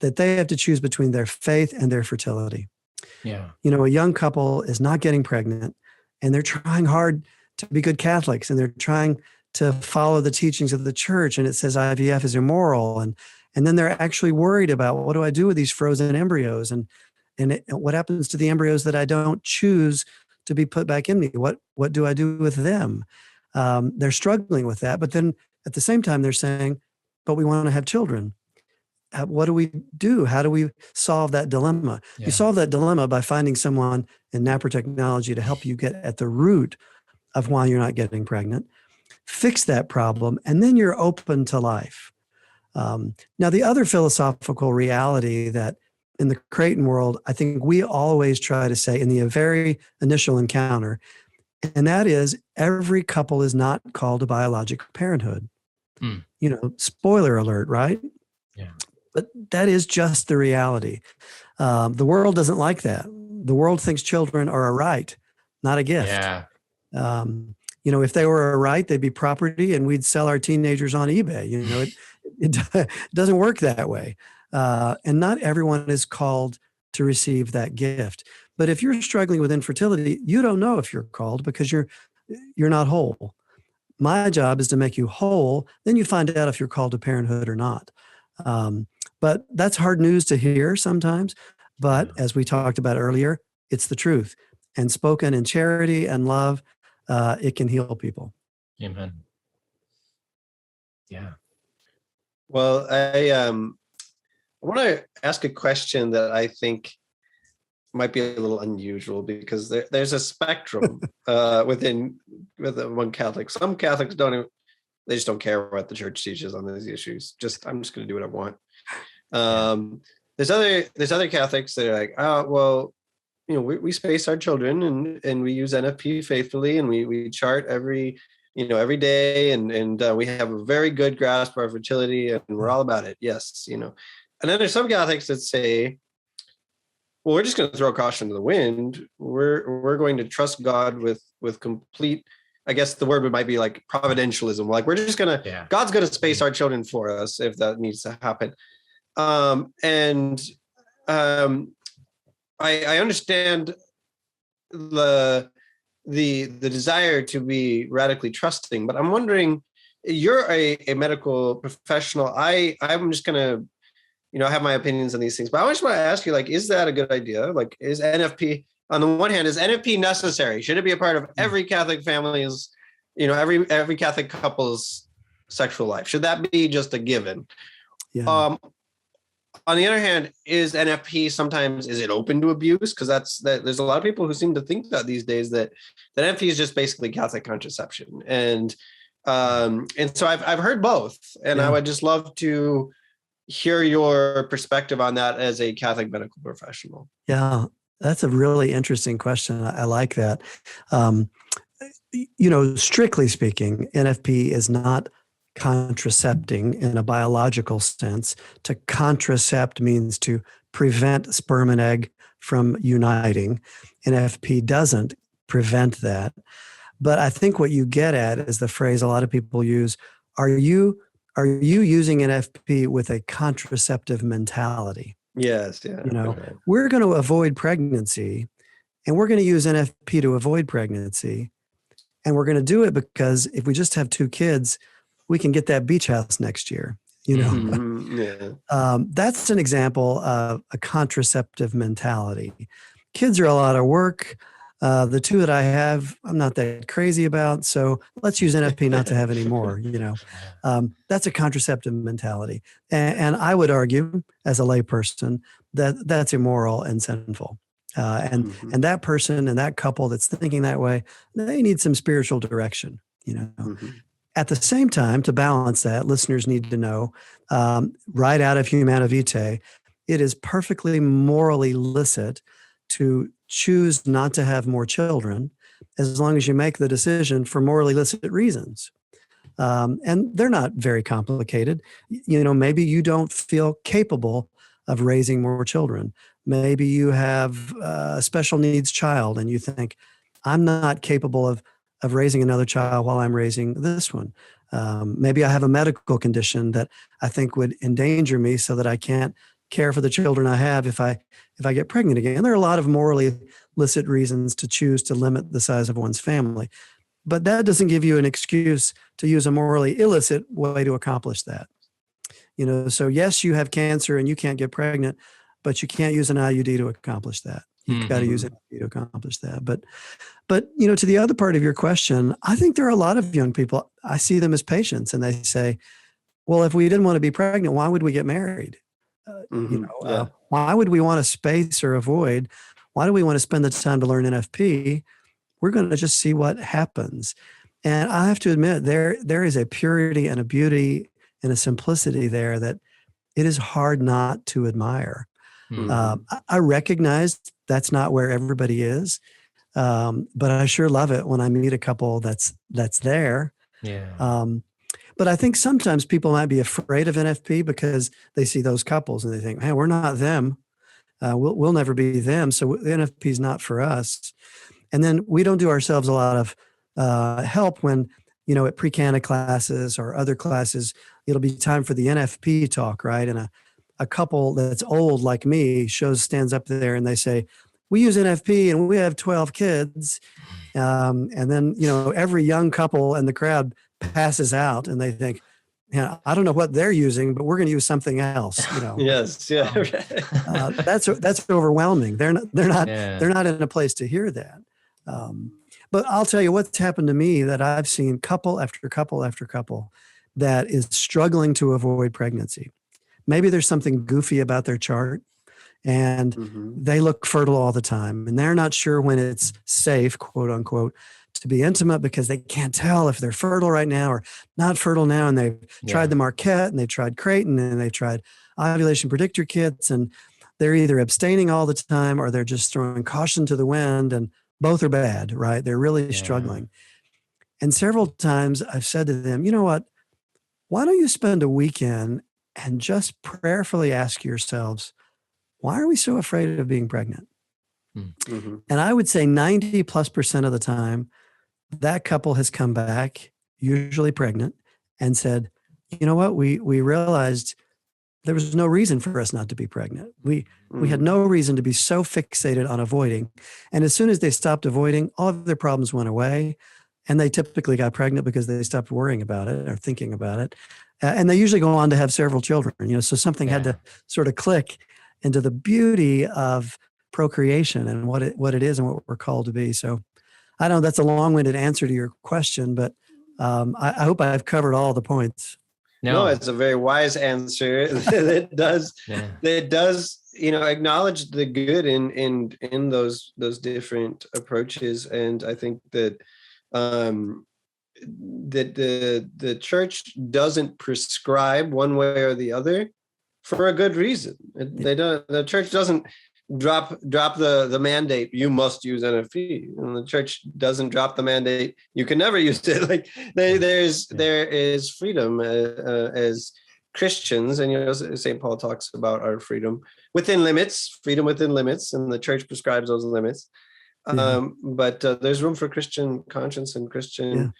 that they have to choose between their faith and their fertility. Yeah. A young couple is not getting pregnant and they're trying hard to be good Catholics and they're trying to follow the teachings of the church, and it says IVF is immoral, and then they're actually worried about what do I do with these frozen embryos, and what happens to the embryos that I don't choose to be put back in me? What do I do with them? They're struggling with that, but then at the same time they're saying, but we want to have children. What do we do? How do we solve that dilemma? Yeah. You solve that dilemma by finding someone in NaProTechology to help you get at the root of why you're not getting pregnant. Fix that problem, and then you're open to life. Now, the other philosophical reality that in the Creighton world, I think we always try to say in the very initial encounter, and that is every couple is not called to biological parenthood. Spoiler alert, right? Yeah. But that is just the reality. The world doesn't like that. The world thinks children are a right, not a gift. Yeah. If they were a right, they'd be property and we'd sell our teenagers on eBay. It doesn't work that way. And not everyone is called to receive that gift. But if you're struggling with infertility, you don't know if you're called because you're not whole. My job is to make you whole. Then you find out if you're called to parenthood or not. But that's hard news to hear sometimes. But as we talked about earlier, it's the truth. And spoken in charity and love, it can heal people. Amen. Yeah. Well, I want to ask a question that I think might be a little unusual because there's a spectrum among Catholics. Some Catholics they just don't care what the church teaches on these issues. I'm just going to do what I want. There's other Catholics that are like, oh, well, we space our children and we use NFP faithfully and we chart every day and we have a very good grasp of our fertility and we're all about it. Yes. And then there's some Catholics that say, well, we're just going to throw caution to the wind. We're going to trust God with complete, I guess the word might be like providentialism. Like we're just going to, God's going to space our children for us if that needs to happen. I understand the desire to be radically trusting, but I'm wondering, you're a medical professional. I'm just going to, I have my opinions on these things, but I just want to ask you, like, is that a good idea? Like, is NFP, on the one hand, is NFP necessary? Should it be a part of every Catholic family's, every Catholic couple's sexual life? Should that be just a given? Yeah. On the other hand, is NFP sometimes, is it open to abuse? Because there's a lot of people who seem to think that these days that NFP is just basically Catholic contraception. And so I've heard both, and I would just love to hear your perspective on that as a Catholic medical professional. Yeah, that's a really interesting question. I like that. Strictly speaking, NFP is not contracepting in a biological sense. To contracept means to prevent sperm and egg from uniting. NFP doesn't prevent that. But I think what you get at is the phrase a lot of people use, are you using NFP with a contraceptive mentality? Yes, yeah. We're going to avoid pregnancy and we're going to use NFP to avoid pregnancy. And we're going to do it because if we just have 2 kids, we can get that beach house next year. That's an example of a contraceptive mentality. Kids are a lot of work. The 2 that I have, I'm not that crazy about. So let's use NFP not to have any more, that's a contraceptive mentality. And I would argue as a layperson that that's immoral and sinful. And that person and that couple that's thinking that way, they need some spiritual direction, At the same time, to balance that, listeners need to know, right out of Humana Vitae, it is perfectly morally licit to choose not to have more children as long as you make the decision for morally licit reasons. And they're not very complicated. Maybe you don't feel capable of raising more children. Maybe you have a special needs child and you think, I'm not capable of raising another child while I'm raising this one. Maybe I have a medical condition that I think would endanger me so that I can't care for the children I have if I get pregnant again. There are a lot of morally licit reasons to choose to limit the size of one's family. But that doesn't give you an excuse to use a morally illicit way to accomplish that. So yes, you have cancer and you can't get pregnant, but you can't use an IUD to accomplish that. You've got to use it to accomplish that. But to the other part of your question, I think there are a lot of young people, I see them as patients and they say, well, if we didn't want to be pregnant, why would we get married? Why would we want to space or avoid? Why do we want to spend the time to learn NFP? We're going to just see what happens. And I have to admit, there is a purity and a beauty and a simplicity there that it is hard not to admire. I recognize that's not where everybody is, but I sure love it when I meet a couple that's there. Yeah. But I think sometimes people might be afraid of NFP because they see those couples and they think, man, we're not them. We'll never be them. So the NFP is not for us. And then we don't do ourselves a lot of help when, at pre-Cana classes or other classes, it'll be time for the NFP talk, right? And a couple that's old like me stands up there and they say, we use NFP and we have 12 kids. And then, every young couple in the crowd passes out and they think, I don't know what they're using, but we're going to use something else. Yes, yeah. That's overwhelming. They're not in a place to hear that. But I'll tell you what's happened to me that I've seen couple after couple after couple that is struggling to avoid pregnancy. Maybe there's something goofy about their chart and they look fertile all the time and they're not sure when it's safe, quote unquote, to be intimate because they can't tell if they're fertile right now or not fertile now. And they've tried the Marquette and they've tried Creighton and they've tried ovulation predictor kits and they're either abstaining all the time or they're just throwing caution to the wind, and both are bad, right? They're really struggling. And several times I've said to them, you know what, why don't you spend a weekend and just prayerfully ask yourselves, why are we so afraid of being pregnant? And I would say 90+% of the time, that couple has come back, usually pregnant, and said, you know what, we realized there was no reason for us not to be pregnant. We had no reason to be so fixated on avoiding. And as soon as they stopped avoiding, all of their problems went away. And they typically got pregnant because they stopped worrying about it or thinking about it. And they usually go on to have several children, so something had to sort of click into the beauty of procreation and what it is and what we're called to be. So I know that's a long-winded answer to your question, but I hope I've covered all the points. No, it's a very wise answer. It does acknowledge the good in those different approaches. And I think that that the church doesn't prescribe one way or the other for a good reason. The church doesn't drop the mandate, you must use NFP, and the church doesn't drop the mandate, you can never use it. Like there is freedom as Christians, and St. Paul talks about our freedom within limits, and the church prescribes those limits. But there's room for Christian conscience and Christian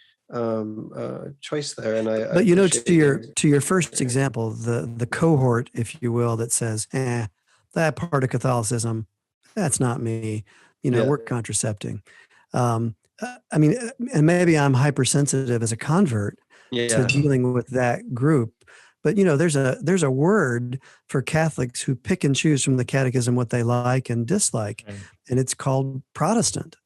choice there. And but to your first example, the cohort, if you will, that says, that part of Catholicism, that's not me. We're contracepting. I mean, and maybe I'm hypersensitive as a convert to dealing with that group. But there's a word for Catholics who pick and choose from the catechism what they like and dislike, and it's called Protestant.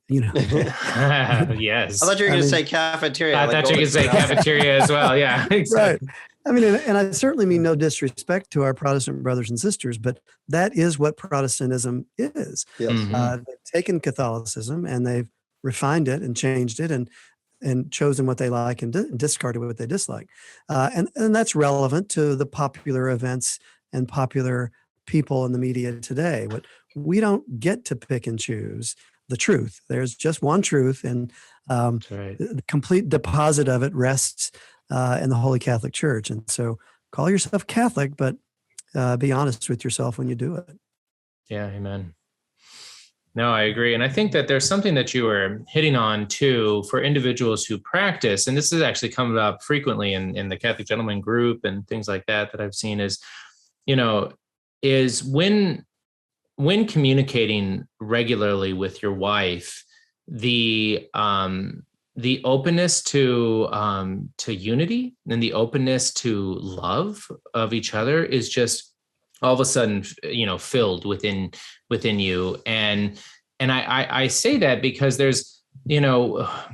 Yes. I thought you were going to say cafeteria. I thought you were going to say cafeteria as well. Yeah, exactly. Right. I mean, and I certainly mean no disrespect to our Protestant brothers and sisters, but that is what Protestantism is. Yes. They've taken Catholicism and they've refined it and changed it and chosen what they like and discarded what they dislike. And that's relevant to the popular events and popular people in the media today. But we don't get to pick and choose the truth. There's just one truth, and the complete deposit of it rests in the Holy Catholic Church. And so call yourself Catholic, but be honest with yourself when you do it. Yeah, amen. No, I agree. And I think that there's something that you were hitting on too for individuals who practice, and this has actually come up frequently in the Catholic Gentleman group and things like that I've seen is when communicating regularly with your wife, the openness to unity and the openness to love of each other is just all of a sudden, filled within you. And I say that because there's,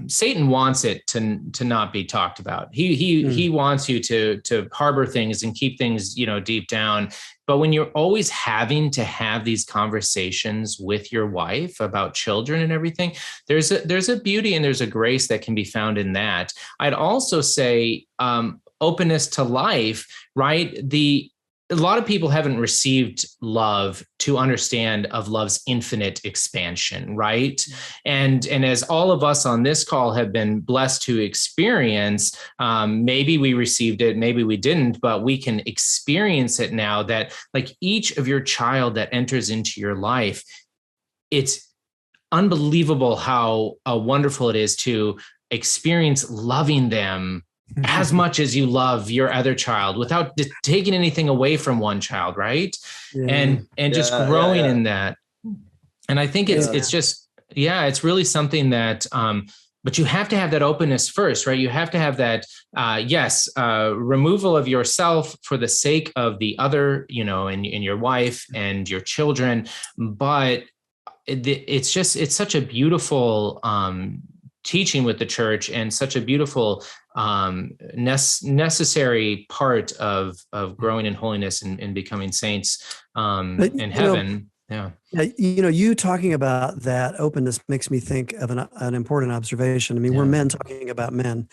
Satan wants it to not be talked about. He wants you to harbor things and keep things, deep down. But when you're always having to have these conversations with your wife about children and everything, there's a beauty and there's a grace that can be found in that. I'd also say openness to life, right? a lot of people haven't received love to understand of love's infinite expansion, right? And as all of us on this call have been blessed to experience, maybe we received it, maybe we didn't, but we can experience it now that like each of your child that enters into your life, it's unbelievable how wonderful it is to experience loving them as much as you love your other child without taking anything away from one child, right? Yeah. And just growing in that. And I think it's just, it's really something that, but you have to have that openness first, right? You have to have that, removal of yourself for the sake of the other, and your wife and your children. But it's such a beautiful teaching with the church, and such a beautiful necessary part of growing in holiness and becoming saints in heaven. You talking about that openness makes me think of an important observation. I mean, we're men talking about men.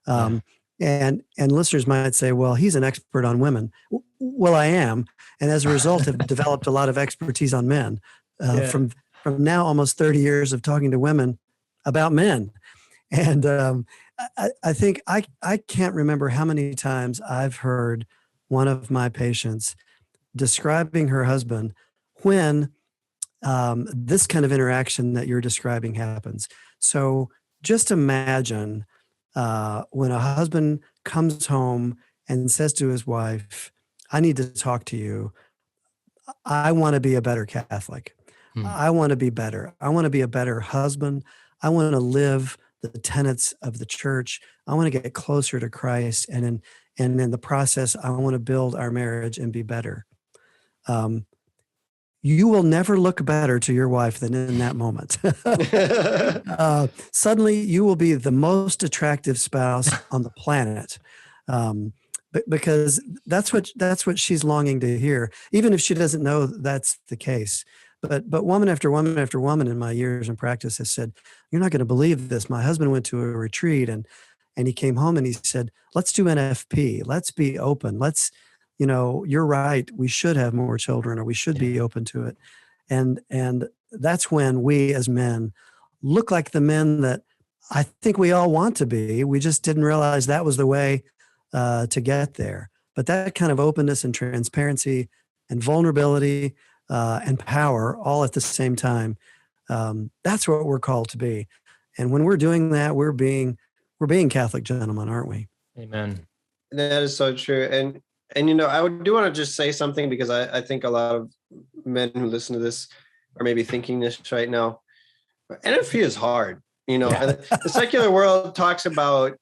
And listeners might say, well, he's an expert on women. Well, I am. And as a result, have developed a lot of expertise on men from now almost 30 years of talking to women about men. And I think I can't remember how many times I've heard one of my patients describing her husband when this kind of interaction that you're describing happens. So just imagine when a husband comes home and says to his wife, I need to talk to you. I want to be a better Catholic. I want to be better. I want to be a better husband. I want to live the tenets of the church. I want to get closer to Christ. And in the process, I want to build our marriage and be better. You will never look better to your wife than in that moment. Suddenly, you will be the most attractive spouse on the planet, because that's what she's longing to hear, even if she doesn't know that's the case. But woman after woman after woman in my years in practice has said, "You're not going to believe this. My husband went to a retreat and he came home and he said, let's do NFP. Let's be open. Let's." You're right. We should have more children, or we should be open to it. And that's when we as men look like the men that I think we all want to be. We just didn't realize that was the way to get there. But that kind of openness and transparency and vulnerability and power all at the same time, that's what we're called to be. And when we're doing that, we're being Catholic gentlemen, aren't we? Amen. That is so true. And I do want to just say something, because I think a lot of men who listen to this are maybe thinking this right now. NFP is hard, and the secular world talks about,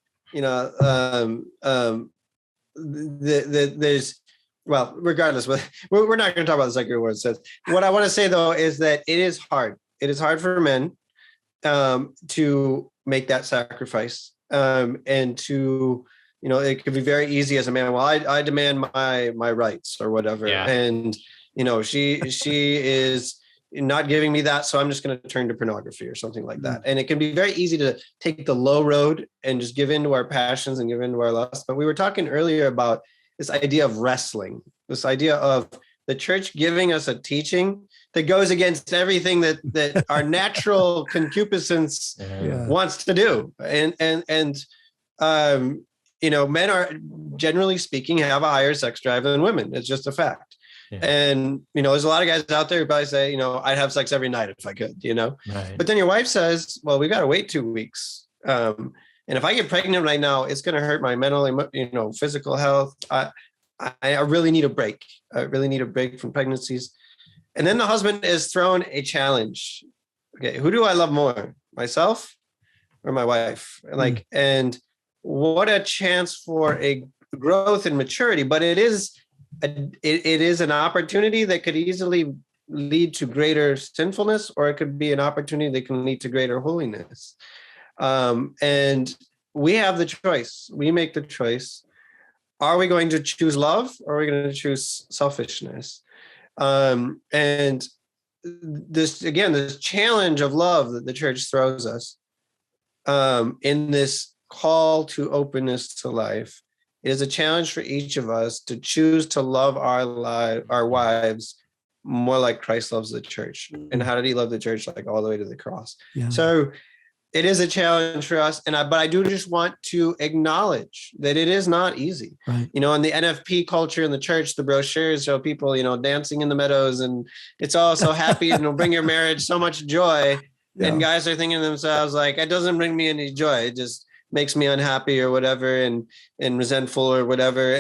there's, well, regardless, we're not going to talk about the secular world. Says what I want to say though is that it is hard. It is hard for men to make that sacrifice, and to. It could be very easy as a man. Well, I demand my rights or whatever. Yeah. And, she is not giving me that. So I'm just going to turn to pornography or something like that. And it can be very easy to take the low road and just give in to our passions and give in to our lusts. But we were talking earlier about this idea of wrestling, this idea of the church giving us a teaching that goes against everything that our natural concupiscence wants to do. Men are, generally speaking, have a higher sex drive than women. It's just a fact. Yeah. And, there's a lot of guys out there who probably say, I'd have sex every night if I could, Right. But then your wife says, well, we got to wait 2 weeks. And if I get pregnant right now, it's going to hurt my mental, physical health. I really need a break. I really need a break from pregnancies. And then the husband is thrown a challenge. Okay, who do I love more, myself or my wife? And what a chance for a growth and maturity, but it is an opportunity that could easily lead to greater sinfulness, or it could be an opportunity that can lead to greater holiness. And we have the choice. We make the choice. Are we going to choose love, or are we going to choose selfishness? And this challenge of love that the church throws us in this call to openness to life it is a challenge for each of us to choose to love our wives more like Christ loves the church. And how did he love the church? Like all the way to the cross. Yeah. So it is a challenge for us. But I do just want to acknowledge that it is not easy. Right. In the NFP culture in the church, the brochures show people, dancing in the meadows, and it's all so happy and it'll bring your marriage so much joy. Yeah. And guys are thinking to themselves, like, it doesn't bring me any joy. It just makes me unhappy or whatever, and resentful or whatever.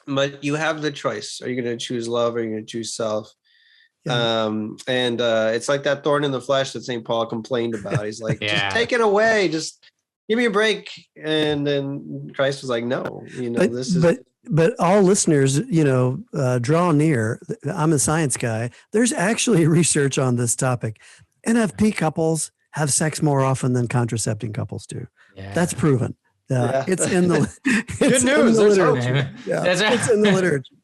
But you have the choice. Are you going to choose love, or are you going to choose self? Yeah. It's like that thorn in the flesh that St. Paul complained about. He's like, just take it away. Just give me a break. And then Christ was like, no, but all listeners, draw near. I'm a science guy. There's actually research on this topic. NFP couples have sex more often than contracepting couples do. Yeah. That's proven. It's in the good news. There's hope. Yeah, it's in the literature.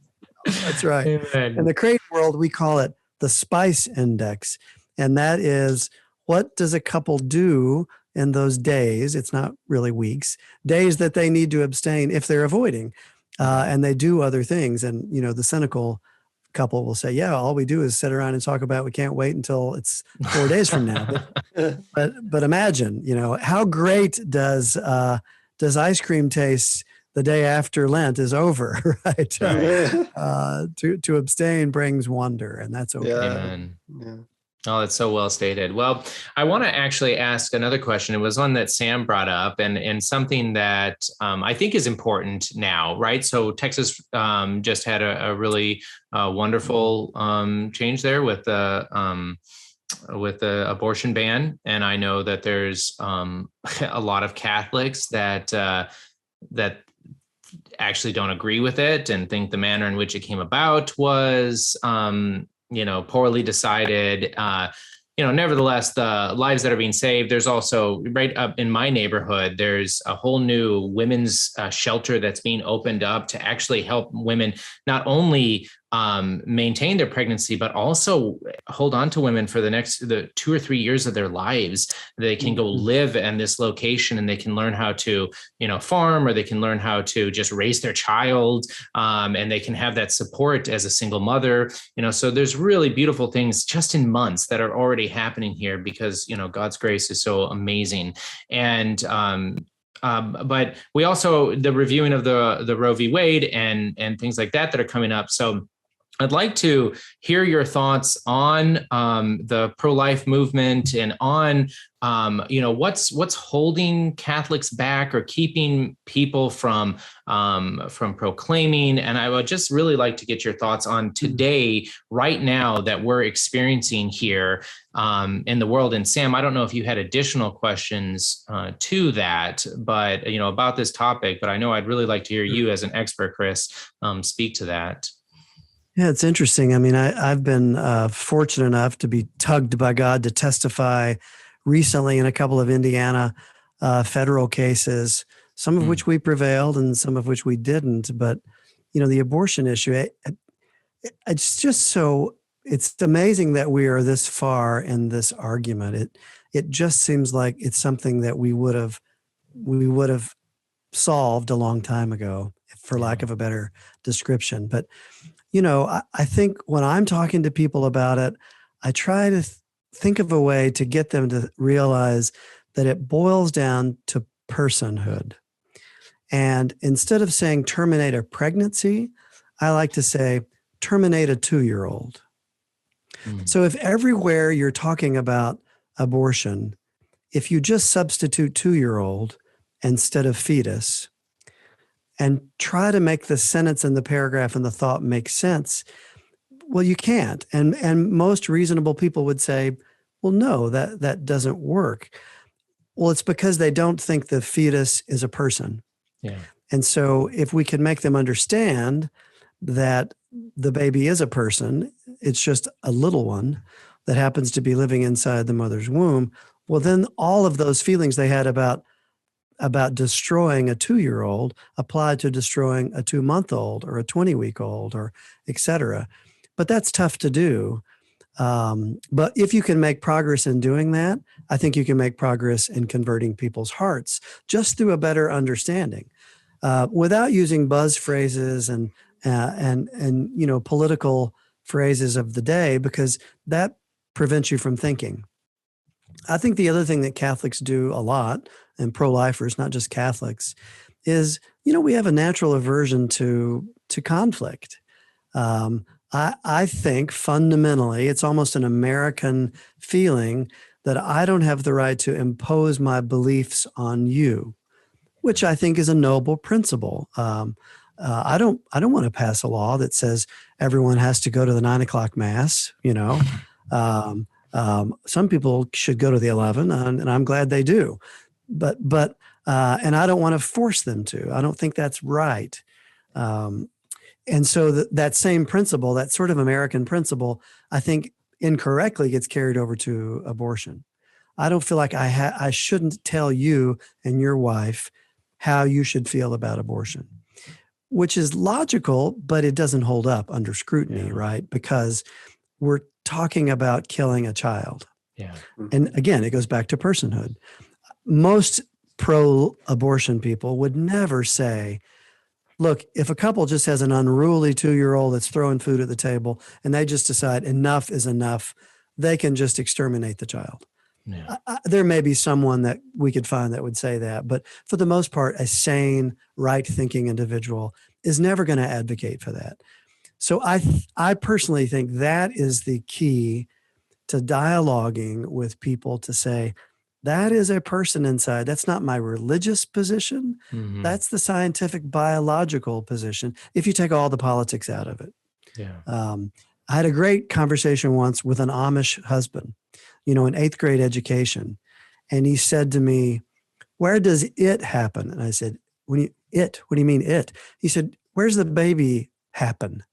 That's right. Amen. In the Creighton world, we call it the spice index. And that is, what does a couple do in those days? It's not really weeks, days that they need to abstain if they're avoiding. And they do other things. And, the cynical couple will say, yeah, all we do is sit around and talk about, we can't wait until it's 4 days from now. But imagine, how great does ice cream taste the day after Lent is over, right? To abstain brings wonder, and that's okay. Yeah. Amen. Yeah. Oh, that's so well stated. Well, I want to actually ask another question. It was one that Sam brought up, and something that I think is important now, right? So Texas just had a really wonderful change there with the abortion ban, and I know that there's a lot of Catholics that actually don't agree with it and think the manner in which it came about was poorly decided. Nevertheless, the lives that are being saved, there's also right up in my neighborhood, there's a whole new women's shelter that's being opened up to actually help women not only maintain their pregnancy, but also hold on to women for the 2 or 3 years of their lives. They can go live in this location, and they can learn how to, farm, or they can learn how to just raise their child. And they can have that support as a single mother, so there's really beautiful things just in months that are already happening here because, God's grace is so amazing. And, but we also, the reviewing of the Roe v. Wade and things like that are coming up. So I'd like to hear your thoughts on the pro-life movement and on, what's holding Catholics back or keeping people from proclaiming. And I would just really like to get your thoughts on today, right now, that we're experiencing here in the world. And Sam, I don't know if you had additional questions to that, but about this topic. But I know I'd really like to hear you as an expert, Chris, speak to that. Yeah, it's interesting. I mean, I've been fortunate enough to be tugged by God to testify recently in a couple of Indiana federal cases, some of which we prevailed and some of which we didn't. But, the abortion issue, it's just so, it's amazing that we are this far in this argument. It just seems like it's something that we would have solved a long time ago, for lack of a better description. But I think when I'm talking to people about it, I try to think of a way to get them to realize that it boils down to personhood. And instead of saying terminate a pregnancy, I like to say terminate a 2-year-old. So if everywhere you're talking about abortion, if you just substitute 2-year-old instead of fetus, and try to make the sentence and the paragraph and the thought make sense, well, you can't. And most reasonable people would say, well, no, that doesn't work. Well, it's because they don't think the fetus is a person. Yeah. And so if we can make them understand that the baby is a person, it's just a little one that happens to be living inside the mother's womb, well, then all of those feelings they had about destroying a 2-year-old applied to destroying a 2-month-old or a 20-week-old or et cetera. But that's tough to do. But if you can make progress in doing that, I think you can make progress in converting people's hearts just through a better understanding. without using buzz phrases and political phrases of the day, because that prevents you from thinking. I think the other thing that Catholics do a lot, and pro-lifers, not just Catholics, is, we have a natural aversion to conflict. I think fundamentally it's almost an American feeling that I don't have the right to impose my beliefs on you, which I think is a noble principle. I don't want to pass a law that says everyone has to go to the 9 o'clock mass. Some people should go to the 11, and I'm glad they do. But and I don't want to force them to. I don't think that's right. And so that same principle, that sort of American principle, I think incorrectly gets carried over to abortion. I don't feel like I shouldn't tell you and your wife how you should feel about abortion, which is logical, but it doesn't hold up under scrutiny, right? Because we're talking about killing a child. Yeah. And again, it goes back to personhood. Most pro-abortion people would never say, look, if a couple just has an unruly 2-year-old that's throwing food at the table and they just decide enough is enough, they can just exterminate the child. Yeah. There may be someone that we could find that would say that, but for the most part, a sane, right-thinking individual is never going to advocate for that. So I personally think that is the key to dialoguing with people, to say, that is a person inside. That's not my religious position. Mm-hmm. That's the scientific, biological position, if you take all the politics out of it. Yeah. I had a great conversation once with an Amish husband, in 8th grade education. And he said to me, where does it happen? And I said, what do you mean it? He said, where's the baby happen?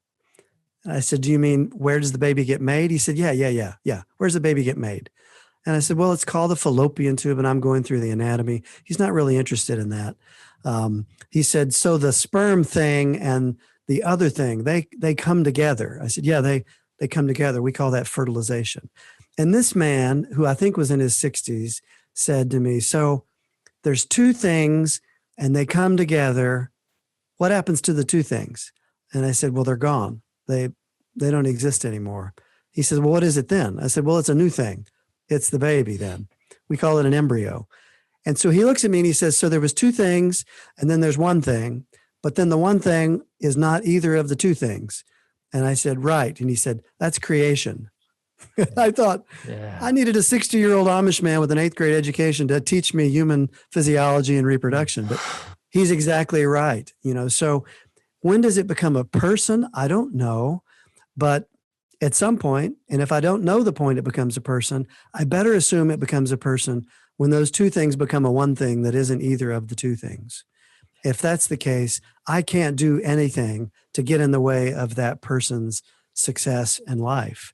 And I said, do you mean where does the baby get made? He said, yeah. Where's the baby get made? And I said, well, it's called the fallopian tube, and I'm going through the anatomy. He's not really interested in that. He said, so the sperm thing and the other thing, they come together. I said, yeah, they come together. We call that fertilization. And this man, who I think was in his 60s, said to me, so there's two things and they come together. What happens to the two things? And I said, well, they're gone. They don't exist anymore. He said, well, what is it then? I said, well, it's a new thing. It's the baby then. We call it an embryo. And so he looks at me and he says, so there was two things and then there's one thing, but then the one thing is not either of the two things. And I said, right. And he said, that's creation. I thought, I needed a 60-year-old Amish man with an 8th grade education to teach me human physiology and reproduction. But he's exactly right. So when does it become a person? I don't know. But at some point, and if I don't know the point it becomes a person, I better assume it becomes a person when those two things become a one thing that isn't either of the two things. If that's the case, I can't do anything to get in the way of that person's success in life.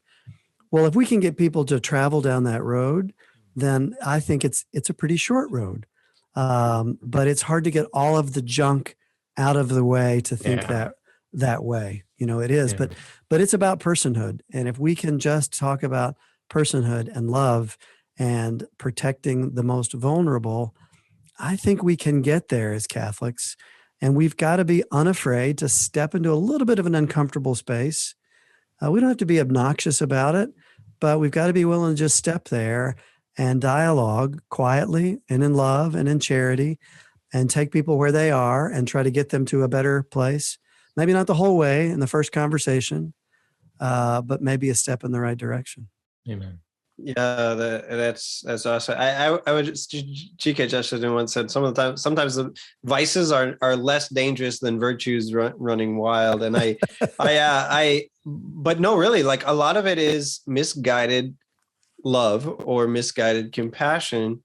Well, if we can get people to travel down that road, then I think it's a pretty short road. But it's hard to get all of the junk out of the way to think that way. It is, but it's about personhood. And if we can just talk about personhood and love and protecting the most vulnerable, I think we can get there as Catholics. And we've got to be unafraid to step into a little bit of an uncomfortable space. We don't have to be obnoxious about it, but we've got to be willing to just step there and dialogue quietly and in love and in charity and take people where they are and try to get them to a better place. Maybe not the whole way in the first conversation, but maybe a step in the right direction. Amen. Yeah, that's awesome. I would just, G.K. Chesterton once said, sometimes the vices are less dangerous than virtues running wild. And but no, really, like a lot of it is misguided love or misguided compassion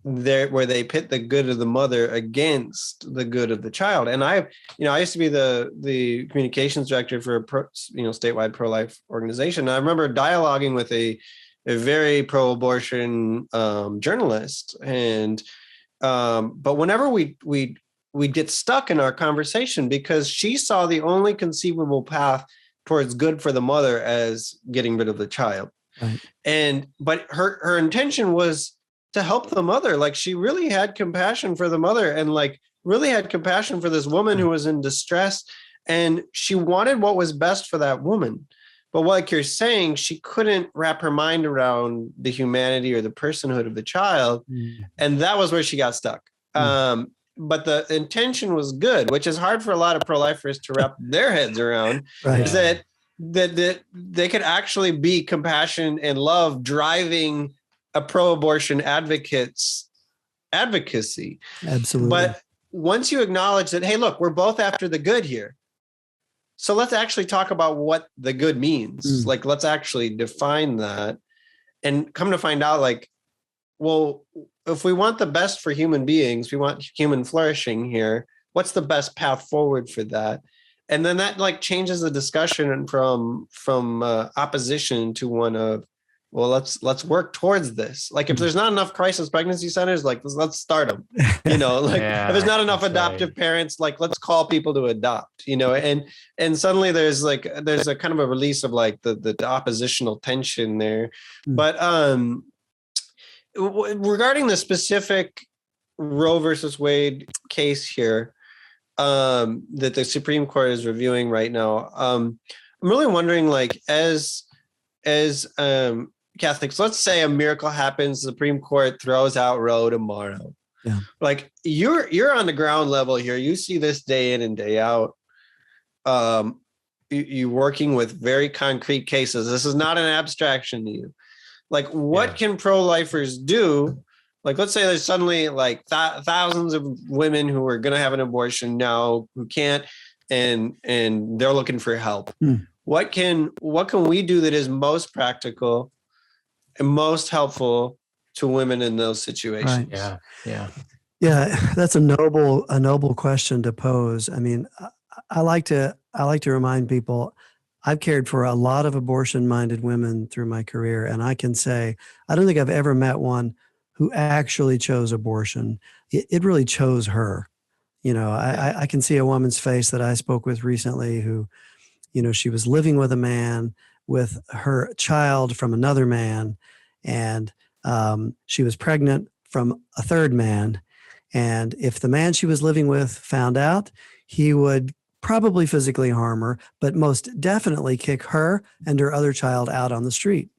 there, where they pit the good of the mother against the good of the child. And I used to be the communications director for a statewide pro-life organization. And I remember dialoguing with a very pro-abortion journalist, and but whenever we get stuck in our conversation because she saw the only conceivable path towards good for the mother as getting rid of the child, right. But her intention was to help the mother. Like, she really had compassion for the mother and like really had compassion for this woman who was in distress, and she wanted what was best for that woman. But like you're saying, she couldn't wrap her mind around the humanity or the personhood of the child. And that was where she got stuck. But the intention was good, which is hard for a lot of pro-lifers to wrap their heads around, is that they could actually be compassion and love driving a pro-abortion advocate's advocacy. Absolutely. But once you acknowledge that, hey, look, we're both after the good here. So let's actually talk about what the good means. Like, let's actually define that, and come to find out, like, well, if we want the best for human beings, we want human flourishing here, what's the best path forward for that? And then that like changes the discussion from opposition to one of, well, let's work towards this. Like, if there's not enough crisis pregnancy centers, like let's start them, you know, like if there's not enough adoptive parents, like let's call people to adopt, you know, and suddenly there's a kind of a release of like the oppositional tension there. But regarding the specific Roe versus Wade case here, that the Supreme Court is reviewing right now, I'm really wondering, like, as Catholics, let's say a miracle happens, the Supreme Court throws out Roe tomorrow. Yeah. Like, you're on the ground level here. You see this day in and day out. You're working with very concrete cases. This is not an abstraction to you. Like, what can pro-lifers do? Like, let's say there's suddenly like thousands of women who are going to have an abortion now who can't, and they're looking for help. What can we do that is most practical and most helpful to women in those situations? Right. Yeah. That's a noble question to pose. I mean, I like to remind people, I've cared for a lot of abortion-minded women through my career, and I can say I don't think I've ever met one who actually chose abortion. It really chose her. You know, I can see a woman's face that I spoke with recently who, you know, she was living with a man with her child from another man, and she was pregnant from a third man. And if the man she was living with found out, he would probably physically harm her, but most definitely kick her and her other child out on the street.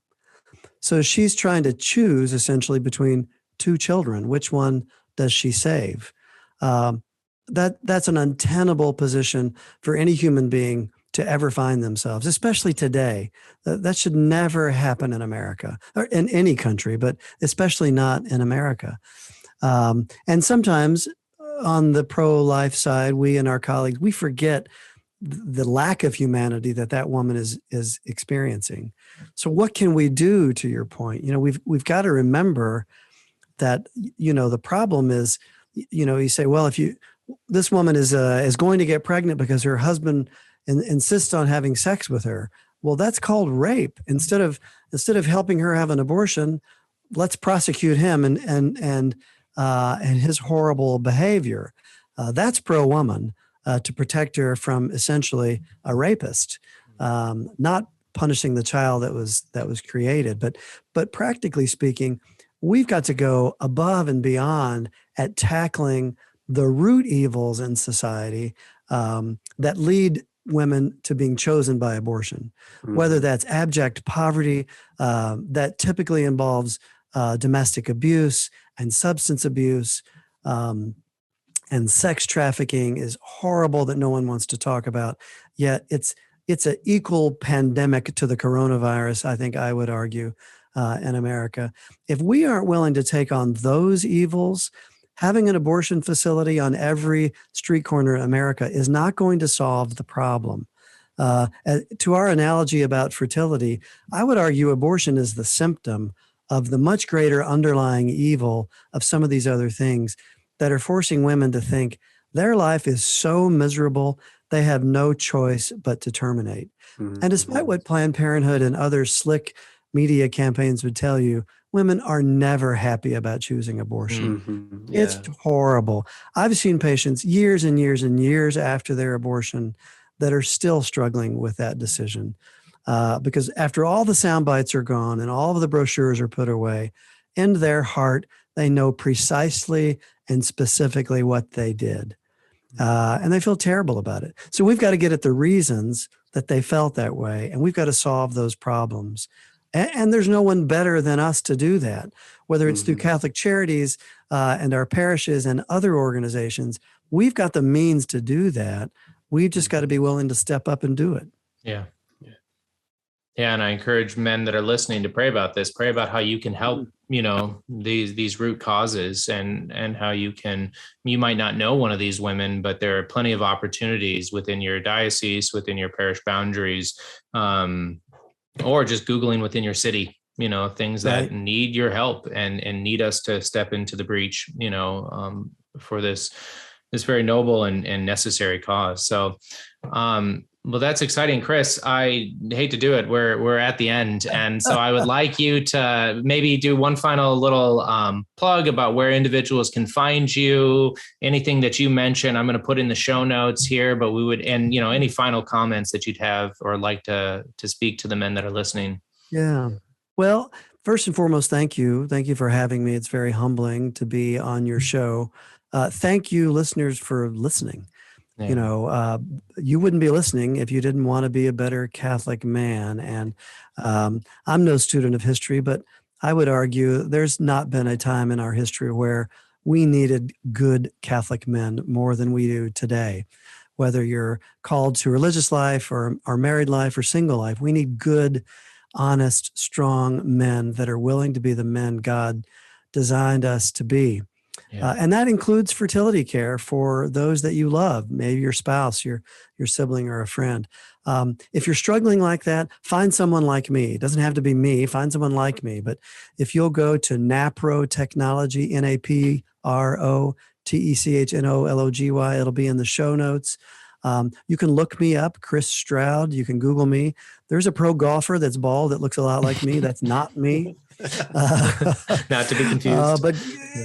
So she's trying to choose essentially between two children. Which one does she save? That's an untenable position for any human being to ever find themselves, especially today. That should never happen in America or in any country, but especially not in America. And sometimes on the pro-life side, we and our colleagues, we forget the lack of humanity that woman is experiencing. So what can we do, to your point? You know, we've got to remember that, you know, the problem is, you know, you say, well, this woman is going to get pregnant because her husband insists on having sex with her. Well, that's called rape. Instead of helping her have an abortion, let's prosecute him and his horrible behavior. That's pro-woman, to protect her from essentially a rapist, not punishing the child that was created. But practically speaking, we've got to go above and beyond at tackling the root evils in society that lead women to being chosen by abortion, whether that's abject poverty that typically involves domestic abuse and substance abuse, and sex trafficking is horrible that no one wants to talk about. Yet it's an equal pandemic to the coronavirus, I think I would argue, in America. If we aren't willing to take on those evils, having an abortion facility on every street corner in America is not going to solve the problem. To our analogy about fertility, I would argue abortion is the symptom of the much greater underlying evil of some of these other things that are forcing women to think their life is so miserable, they have no choice but to terminate. And despite what Planned Parenthood and other slick media campaigns would tell you, women are never happy about choosing abortion. It's horrible. I've seen patients years and years and years after their abortion that are still struggling with that decision. Because after all the sound bites are gone and all of the brochures are put away, in their heart, they know precisely and specifically what they did. And they feel terrible about it. So we've got to get at the reasons that they felt that way, and we've got to solve those problems. And there's no one better than us to do that, whether it's through Catholic Charities and our parishes and other organizations. We've got the means to do that. We've just got to be willing to step up and do it. Yeah. Yeah. And I encourage men that are listening to pray about this, pray about how you can help, these root causes and how you might not know one of these women, but there are plenty of opportunities within your diocese, within your parish boundaries, or just Googling within your city, things that need your help and need us to step into the breach, for this very noble and necessary cause. So, well, that's exciting, Chris. I hate to do it. We're at the end. And so I would like you to maybe do one final little plug about where individuals can find you, anything that you mentioned. I'm going to put in the show notes here, but we would, and any final comments that you'd have or like to speak to the men that are listening. Yeah. Well, first and foremost, thank you. Thank you for having me. It's very humbling to be on your show. Thank you, listeners, for listening. Yeah. You wouldn't be listening if you didn't want to be a better Catholic man. And I'm no student of history, but I would argue there's not been a time in our history where we needed good Catholic men more than we do today. Whether you're called to religious life or married life or single life, we need good, honest, strong men that are willing to be the men God designed us to be. Yeah. And that includes fertility care for those that you love, maybe your spouse, your sibling, or a friend. If you're struggling like that, find someone like me. It doesn't have to be me. Find someone like me. But if you'll go to NaProTechology, NaProTechnology, it'll be in the show notes. You can look me up, Chris Stroud. You can Google me. There's a pro golfer that's bald that looks a lot like me. That's not me. Not to be confused. But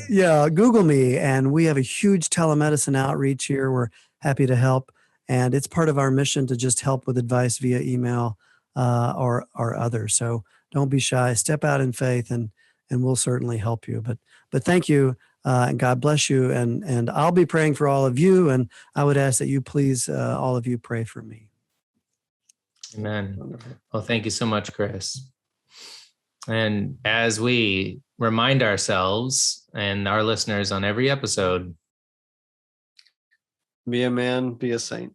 yeah, Google me. And we have a huge telemedicine outreach here. We're happy to help. And it's part of our mission to just help with advice via email or others. So don't be shy. Step out in faith and we'll certainly help you. But thank you. And God bless you. And I'll be praying for all of you. And I would ask that you please, all of you, pray for me. Amen. Well, thank you so much, Chris. And as we remind ourselves and our listeners on every episode, be a man, be a saint.